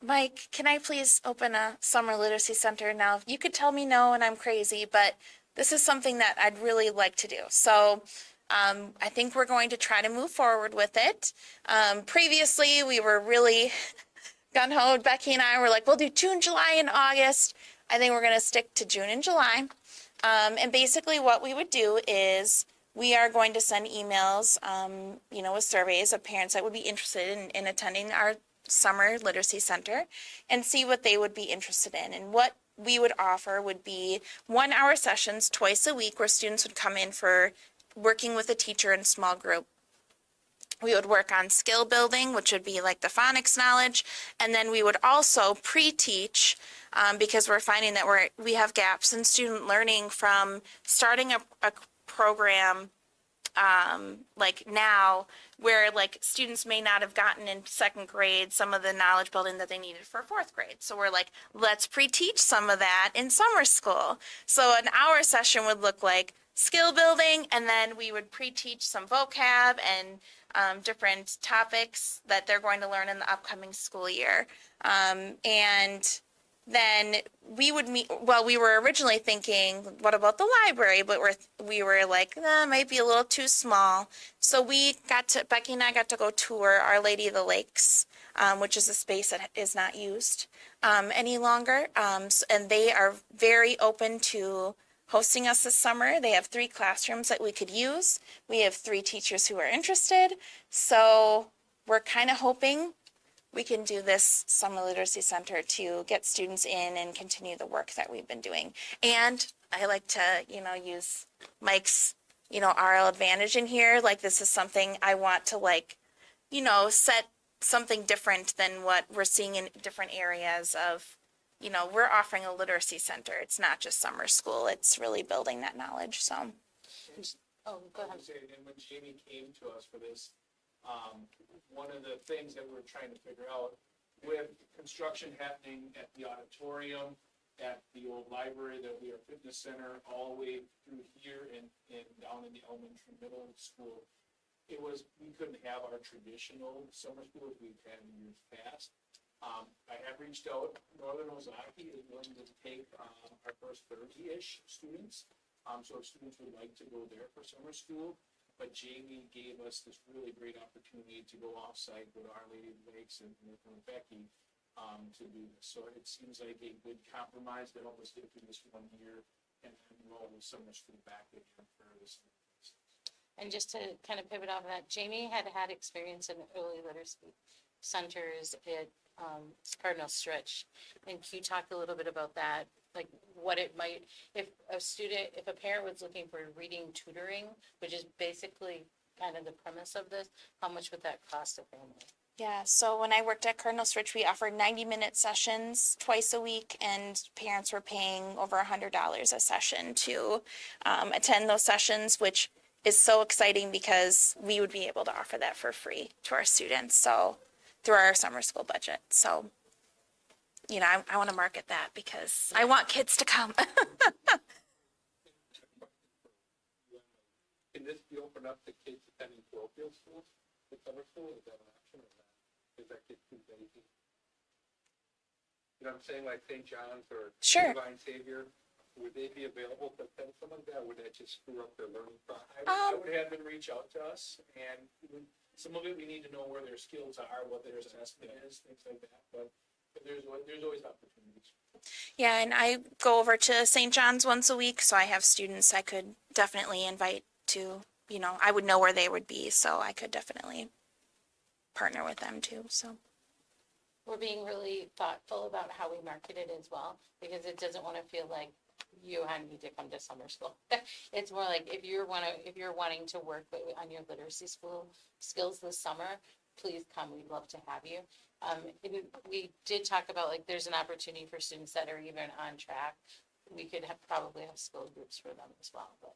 Mike, can I please open a summer literacy center? Now, you could tell me no and I'm crazy, but this is something that I'd really like to do. So I think we're going to try to move forward with it. Previously, we were really gung-ho. Becky and I were like, we'll do June, July, and August. I think we're going to stick to June and July. And basically what we would do is we are going to send emails, with surveys of parents that would be interested in attending our summer literacy center and see what they would be interested in. And what we would offer would be 1-hour sessions twice a week where students would come in for working with a teacher in small group. We would work on skill building, which would be like the phonics knowledge, and then we would also pre-teach because we're finding that we have gaps in student learning from starting a program like now, where like students may not have gotten in 2nd grade some of the knowledge building that they needed for 4th grade. So we're like, let's pre-teach some of that in summer school. So an hour session would look like skill building, and then we would pre-teach some vocab and different topics that they're going to learn in the upcoming school year. And then we would meet, we were originally thinking, what about the library? But we were like, that might be a little too small. So Becky and I got to go tour Our Lady of the Lakes, which is a space that is not used any longer. And they are very open to hosting us this summer. They have 3 classrooms that we could use. We have 3 teachers who are interested. So we're kind of hoping we can do this summer literacy center to get students in and continue the work that we've been doing. And I like to, use Mike's, RL advantage in here. Like, this is something I want to set something different than what we're seeing in different areas of, we're offering a literacy center. It's not just summer school. It's really building that knowledge, so. Oh, go ahead. And when Jamie came to us for this, one of the things that we're trying to figure out, with construction happening at the auditorium, at the old library, the We Are Fitness Center, all the way through here and down in the elementary, middle school, we couldn't have our traditional summer schools we've had in years past. I have reached out, Northern Ozaki is willing to take, our first 30-ish students. So if students would like to go there for summer school, but Jamie gave us this really great opportunity to go offsite with Our Lady of the Lakes and with Becky, to do this. So it seems like a good compromise to help us get through this 1 year and then roll the summer school back again for this. And just to kind of pivot off of that, Jamie had experience in early literacy centers at Cardinal Stritch. And can you talk a little bit about that? Like what it might, if a parent was looking for reading tutoring, which is basically kind of the premise of this, how much would that cost a family? Yeah, so when I worked at Cardinal Stritch, we offered 90-minute sessions twice a week, and parents were paying over $100 a session to attend those sessions, which is so exciting because we would be able to offer that for free to our students, so through our summer school budget. So, I want to market that because I want kids to come. Can this be opened up to kids attending parochial schools, the summer school, is that an option or not? Is that kid too busy? You know what I'm saying, like St. John's or Sure. Divine Savior, would they be available to attend some of that, or would that just screw up their learning process? I would have them reach out to us, and some of it, we need to know where their skills are, what their assessment is, things like that, but there's always opportunities. Yeah, and I go over to St. John's once a week, so I have students I could definitely invite to, I would know where they would be, so I could definitely partner with them too, so. We're being really thoughtful about how we market it as well, because it doesn't want to feel like you need to come to summer school. It's more like if you're wanting to work on your literacy school skills this summer, please come. We'd love to have you. We did talk about there's an opportunity for students that are even on track. We could probably have school groups for them as well, but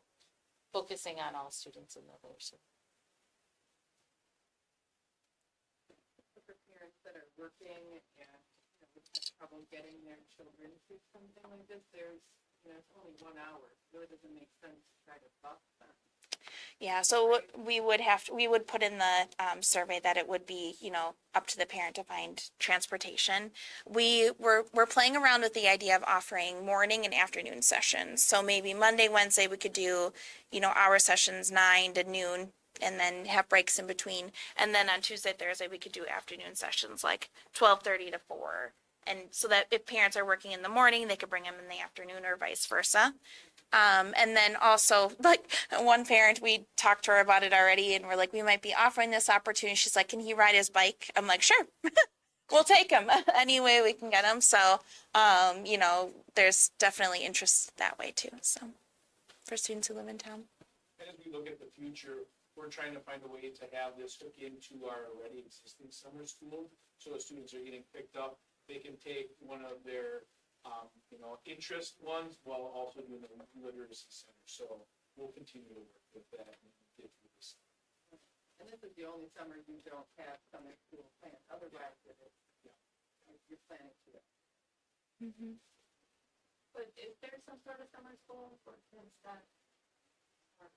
focusing on all students in the literacy. For parents that are working and, would have trouble getting their children through something like this, there's only 1 hour. It really doesn't make sense to try to buff them. Yeah, so we would put in the survey that it would be, up to the parent to find transportation. We're playing around with the idea of offering morning and afternoon sessions. So maybe Monday, Wednesday, we could do, hour sessions 9 to noon, and then have breaks in between. And then on Tuesday, Thursday, we could do afternoon sessions like 12:30 to 4. And so that if parents are working in the morning, they could bring them in the afternoon or vice versa. And then also, one parent, we talked to her about it already, and we're like, we might be offering this opportunity. She's like, can he ride his bike? I'm like, sure, we'll take him any way we can get him. So, there's definitely interest that way too. So, for students who live in town. And as we look at the future, we're trying to find a way to have this hook into our already existing summer school. So as students are getting picked up, they can take one of their, interest ones while also doing the literacy center. So we'll continue to work with that and get through this. And this is the only summer you don't have summer school planned. Otherwise, you're planning to. Mm-hmm. But is there some sort of summer school for kids that are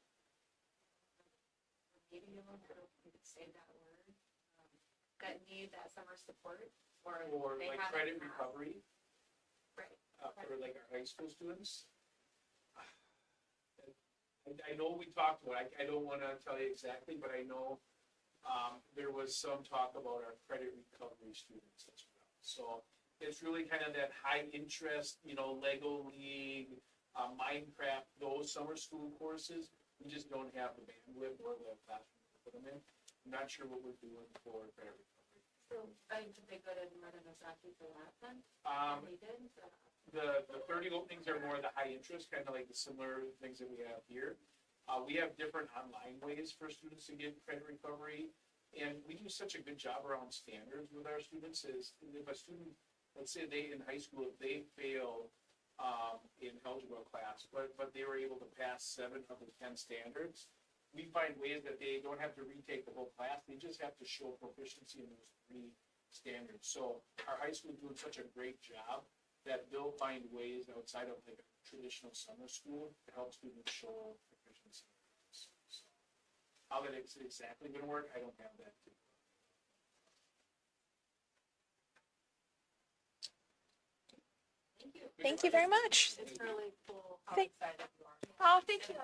maybe I don't know if you could say that word, that need that summer support? Or they like have credit it now? recovery, Right. for like our high school students. I know we talked about it. I don't want to tell you exactly, but I know there was some talk about our credit recovery students as well. So it's really kind of that high interest, Lego League, Minecraft, those summer school courses. We just don't have the bandwidth or the classroom to put them in. I'm not sure what we're doing for credit recovery. So, did they go to Northern Ozaki for that then? They did? The 30 openings are more the high interest, kind of like the similar things that we have here. We have different online ways for students to get credit recovery, And we do such a good job around standards with our students is if a student, let's say they in high school, if they fail in algebra class, but they were able to pass 7 of the 10 standards, we find ways that they don't have to retake the whole class. They just have to show proficiency in those 3 standards. So our high school is doing such a great job that they'll find ways outside of like a traditional summer school to help students show proficiency. So, how that it's exactly gonna work, I don't have that. Thank you. Thank you very much. It's really cool how Thank- excited you are. Oh, thank you.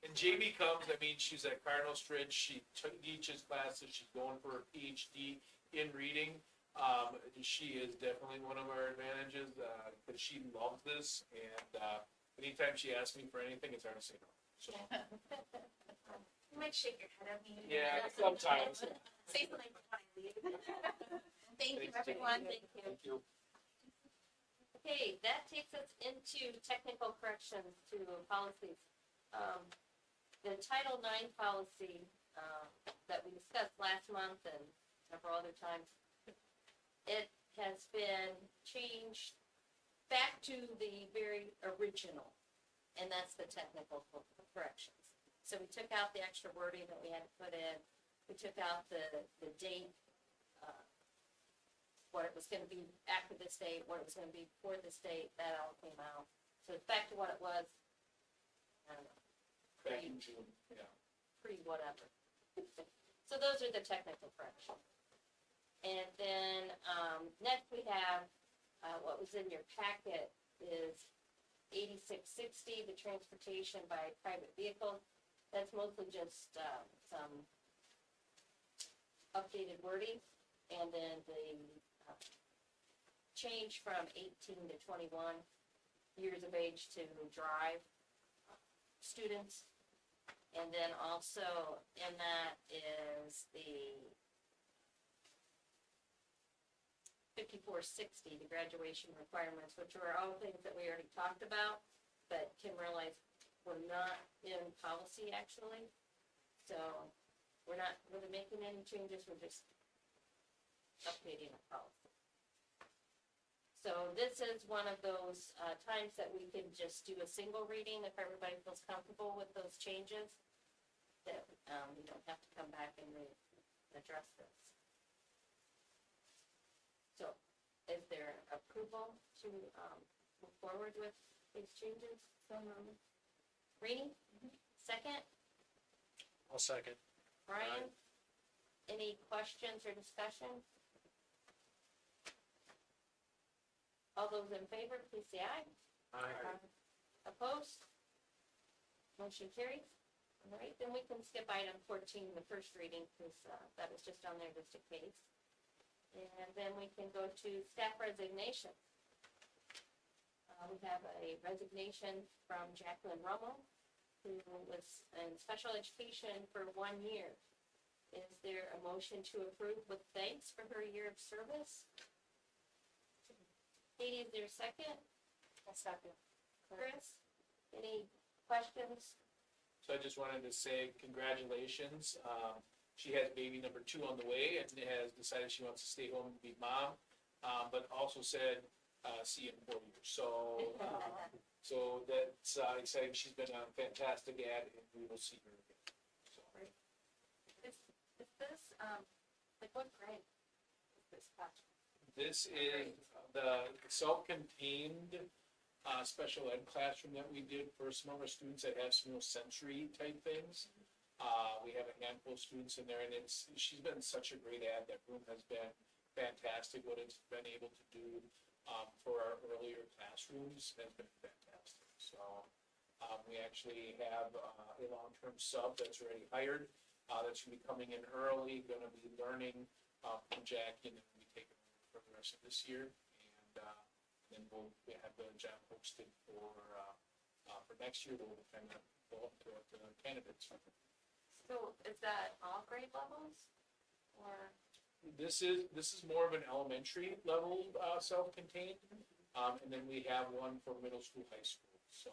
And Jamie comes, I mean, she's at Cardinal Stritch, she teaches classes, she's going for her PhD in reading. She is definitely one of our advantages, but she loves this, and, anytime she asks me for anything, it's hard to say no, so. You might shake your head at me. Yeah, sometimes. Say something before I leave. Thank you, Thanks, Jamie. everyone. Thank you. Thank you. Okay, that takes us into technical corrections to policies. The Title IX policy, that we discussed last month and several other times, it has been changed back to the very original, and that's the technical corrections. So we took out the extra wording that we had to put in, we took out the date, what it was gonna be after this date, what it was gonna be before this date, that all came out. So it's back to what it was, I don't know, Back in June, yeah. pre-whatever. So those are the technical corrections. And then, next we have, what was in your packet is 8660, the transportation by private vehicle. That's mostly just, some updated wording, and then the, change from 18 to 21 years of age to drive students. And then also in that is the 5460, the graduation requirements, which are all things that we already talked about, but Kim realized we're not in policy actually. So we're not really making any changes, we're just updating the policy. So this is one of those times that we can just do a single reading if everybody feels comfortable with those changes. That we don't have to come back and address this. So is there approval to move forward with these changes? So, Rainey, second? I'll second. Brian? Any questions or discussion? All those in favor, please say aye. Aye. Opposed? Motion carries. All right, then we can skip item 14, the first reading, because that was just on there just in case. And then we can go to staff resignation. We have a resignation from Jacqueline Rummel, who was in special education for 1 year. Is there a motion to approve with thanks for her year of service? Katie, is there a second? A second. Chris, any questions? So I just wanted to say congratulations. She has baby number 2 on the way and has decided she wants to stay home and be mom, but also said, see you in 4 years. So that's exciting. She's been a fantastic ad and we will see her again. So, Is this, like what grade is this class? this is the self-contained special ed classroom that we did for some of our students that have some real sensory type things. We have a handful of students in there, and she's been such a great ad. That room has been fantastic. What it's been able to do for our earlier classrooms has been fantastic. So we actually have a long-term sub that's already hired. That's gonna be coming in early, gonna be learning from Jackie, and then we'll be taking over for the rest of this year. And then we'll have the job posted for next year. We'll kind of go up to the candidates. So is that all grade levels or? This is more of an elementary level self-contained, and then we have one for middle school, high school. So,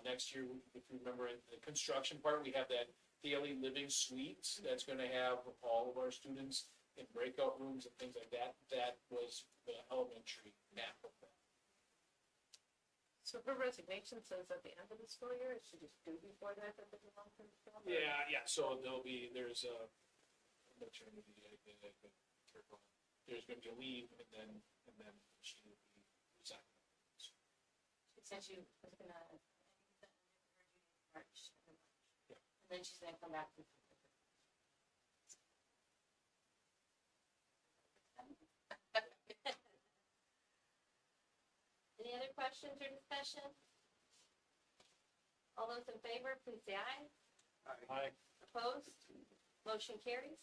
next year, if you remember, in the construction part, we have that daily living suite that's gonna have all of our students in breakout rooms and things like that. That was the elementary half of that. So her resignation says at the end of the school year, is she just due before that, that the long-term job? or- Yeah, so there's a maternity, there's gonna be a leave and then she will be resigning. She said she was gonna, March, Yeah. and then she's gonna come back. Any other questions or discussion? All those in favor, please say aye. Hi. Opposed? Motion carries.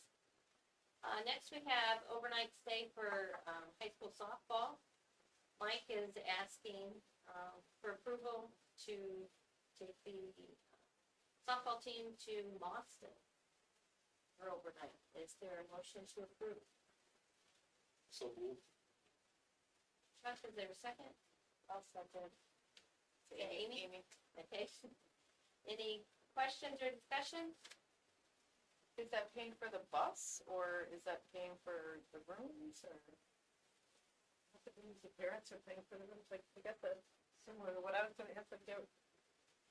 Next we have overnight stay for, high school softball. Mike is asking, for approval to take the softball team to Boston for overnight. Is there a motion to approve? So moved. Chuck, is there a second? I'll second. Amy? Okay. Any questions or discussion? Is that paying for the bus, or is that paying for the rooms, or? What the rooms, the parents are paying for the rooms, like, we got the, similar to what I was gonna have to do.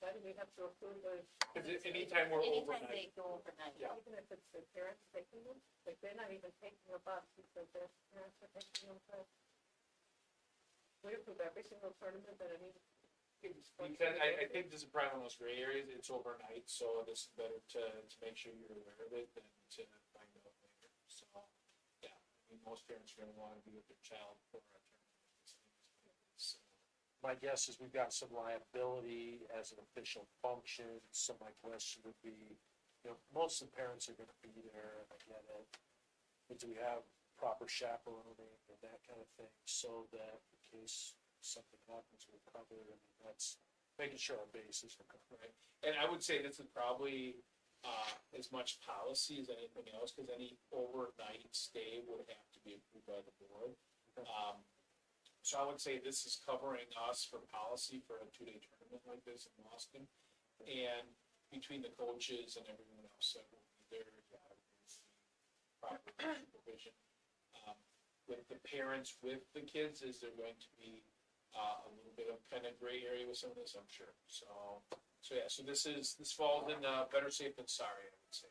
Why do we have to approve the? Is it anytime we're Anytime overnight? they go overnight. Yeah. Even if it's the parents taking them, like, they're not even taking a bus, because their parents are taking them to. We approve every single tournament that any. Because I think this is probably one of those gray areas, it's overnight, so this is better to make sure you're aware of it than to find out later. So, yeah, I mean, most parents are gonna wanna be with their child for a tournament. So, My guess is we've got some liability as an official function, so my question would be, you know, most of the parents are gonna be there, and I get it. But do we have proper chaperoning and that kind of thing, so that in case something happens, we're covered? I mean, that's making sure our bases are covered. Right, and I would say this is probably, as much policy as anything else, cause any overnight stay would have to be approved by the board. So I would say this is covering us for policy for a 2-day tournament like this in Boston. And between the coaches and everyone else that will be there, yeah, it's proper supervision. With the parents with the kids, is there going to be a little bit of kind of gray area with some of this, I'm sure. So yeah, so this falls in better safe than sorry, I would say.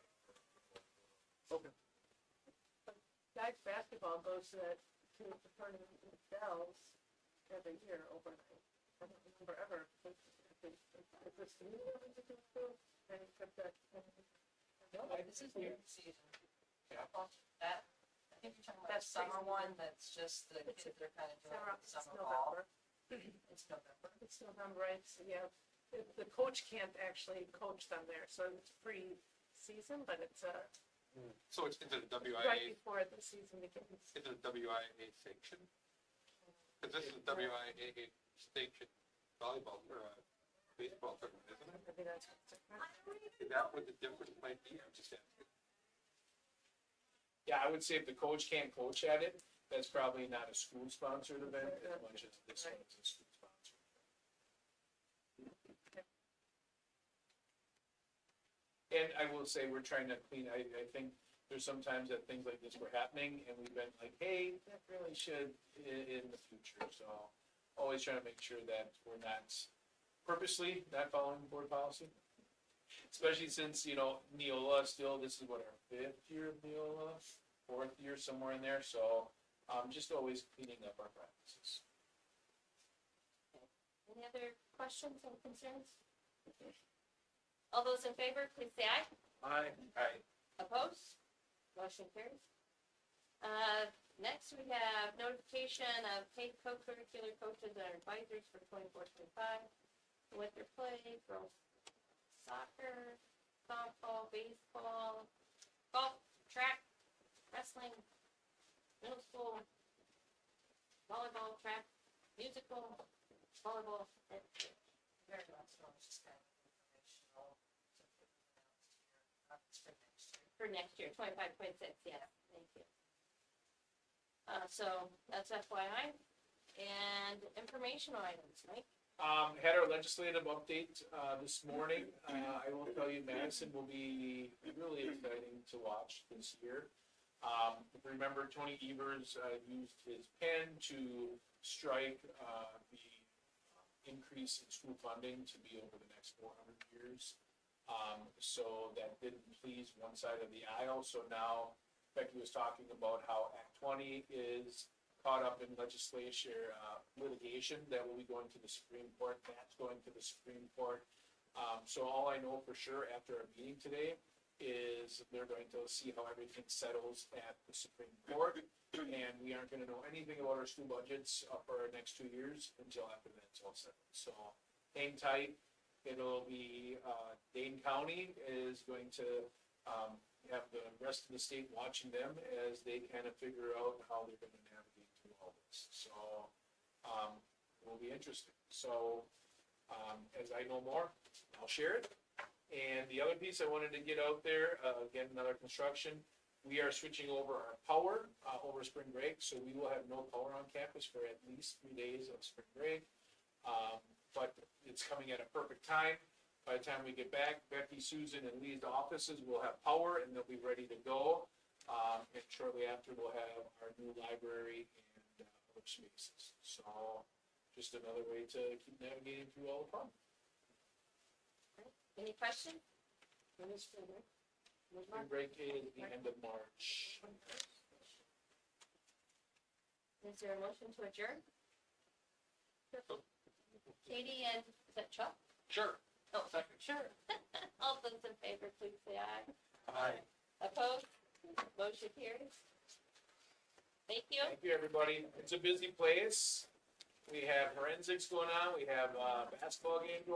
Guys basketball goes to that, to the tournament themselves every year overnight. I don't remember ever, if it's the new one that you do, and it's got that. This is new season. Yeah. That, I think you're talking about the That's summer season. one, that's just the It's- kids are kind of doing It's summer ball. November. It's November. It's November, right, so yeah, the coach can't actually coach them there, so it's pre-season, but it's, So it's into the right before the season begins. into the WIA sanction? Cause this is WIA sanction volleyball, or baseball tournament, isn't it? Maybe that's what's Is that what the difference might be? I'm just asking. Yeah, I would say if the coach can't coach at it, that's probably not a school-sponsored event as much as this one is a school-sponsored. And I will say, we're trying to clean, I think there's sometimes that things like this were happening, and we've been like, hey, that really should in the future, so always trying to make sure that we're not purposely not following board policy. Especially since, you know, Neola still, this is what, our 5th year of Neola, 4th year, somewhere in there, so, just always cleaning up our practices. Any other questions or concerns? All those in favor, please say aye. Aye. Opposed? Motion carries. Next, we have notification of paid co-curricular coaches and advisors for 24-25. Winter play, girls soccer, softball, baseball, golf, track, wrestling, middle school, volleyball, track, musical, volleyball, and Very last one was just kind of informational. for next year, 25-26. Yes, thank you. So that's FYI. And informational items, Mike? Had our legislative update, this morning. I will tell you, Madison will be really exciting to watch this year. If you remember, Tony Evers, used his pen to strike, the increase in school funding to be over the next 400 years. So that didn't please one side of the aisle, so now Becky was talking about how Act 20 is caught up in legislature, litigation that will be going to the Supreme Court, that's going to the Supreme Court. So all I know for sure after our meeting today is they're going to see how everything settles at the Supreme Court. And we aren't gonna know anything about our school budgets for our next 2 years until after that's all settled. So hang tight. It'll be, Dane County is going to, have the rest of the state watching them as they kind of figure out how they're gonna navigate through all this. So, it will be interesting. So, as I know more, I'll share it. And the other piece I wanted to get out there, again, another construction, we are switching over our power, over spring break, so we will have no power on campus for at least 3 days of spring break. But it's coming at a perfect time. By the time we get back, Becky, Susan, and Lee's offices will have power and they'll be ready to go. And shortly after, we'll have our new library and other spaces. So just another way to keep navigating through all the problems. Any questions? Spring Spring break is the end of March. Is there a motion to adjourn? Katie and, is that Chuck? Sure. Oh, sure. All those in favor, please say aye. Aye. Opposed? Motion carries. Thank you. Thank you, everybody. It's a busy place. We have forensics going on. We have, basketball game going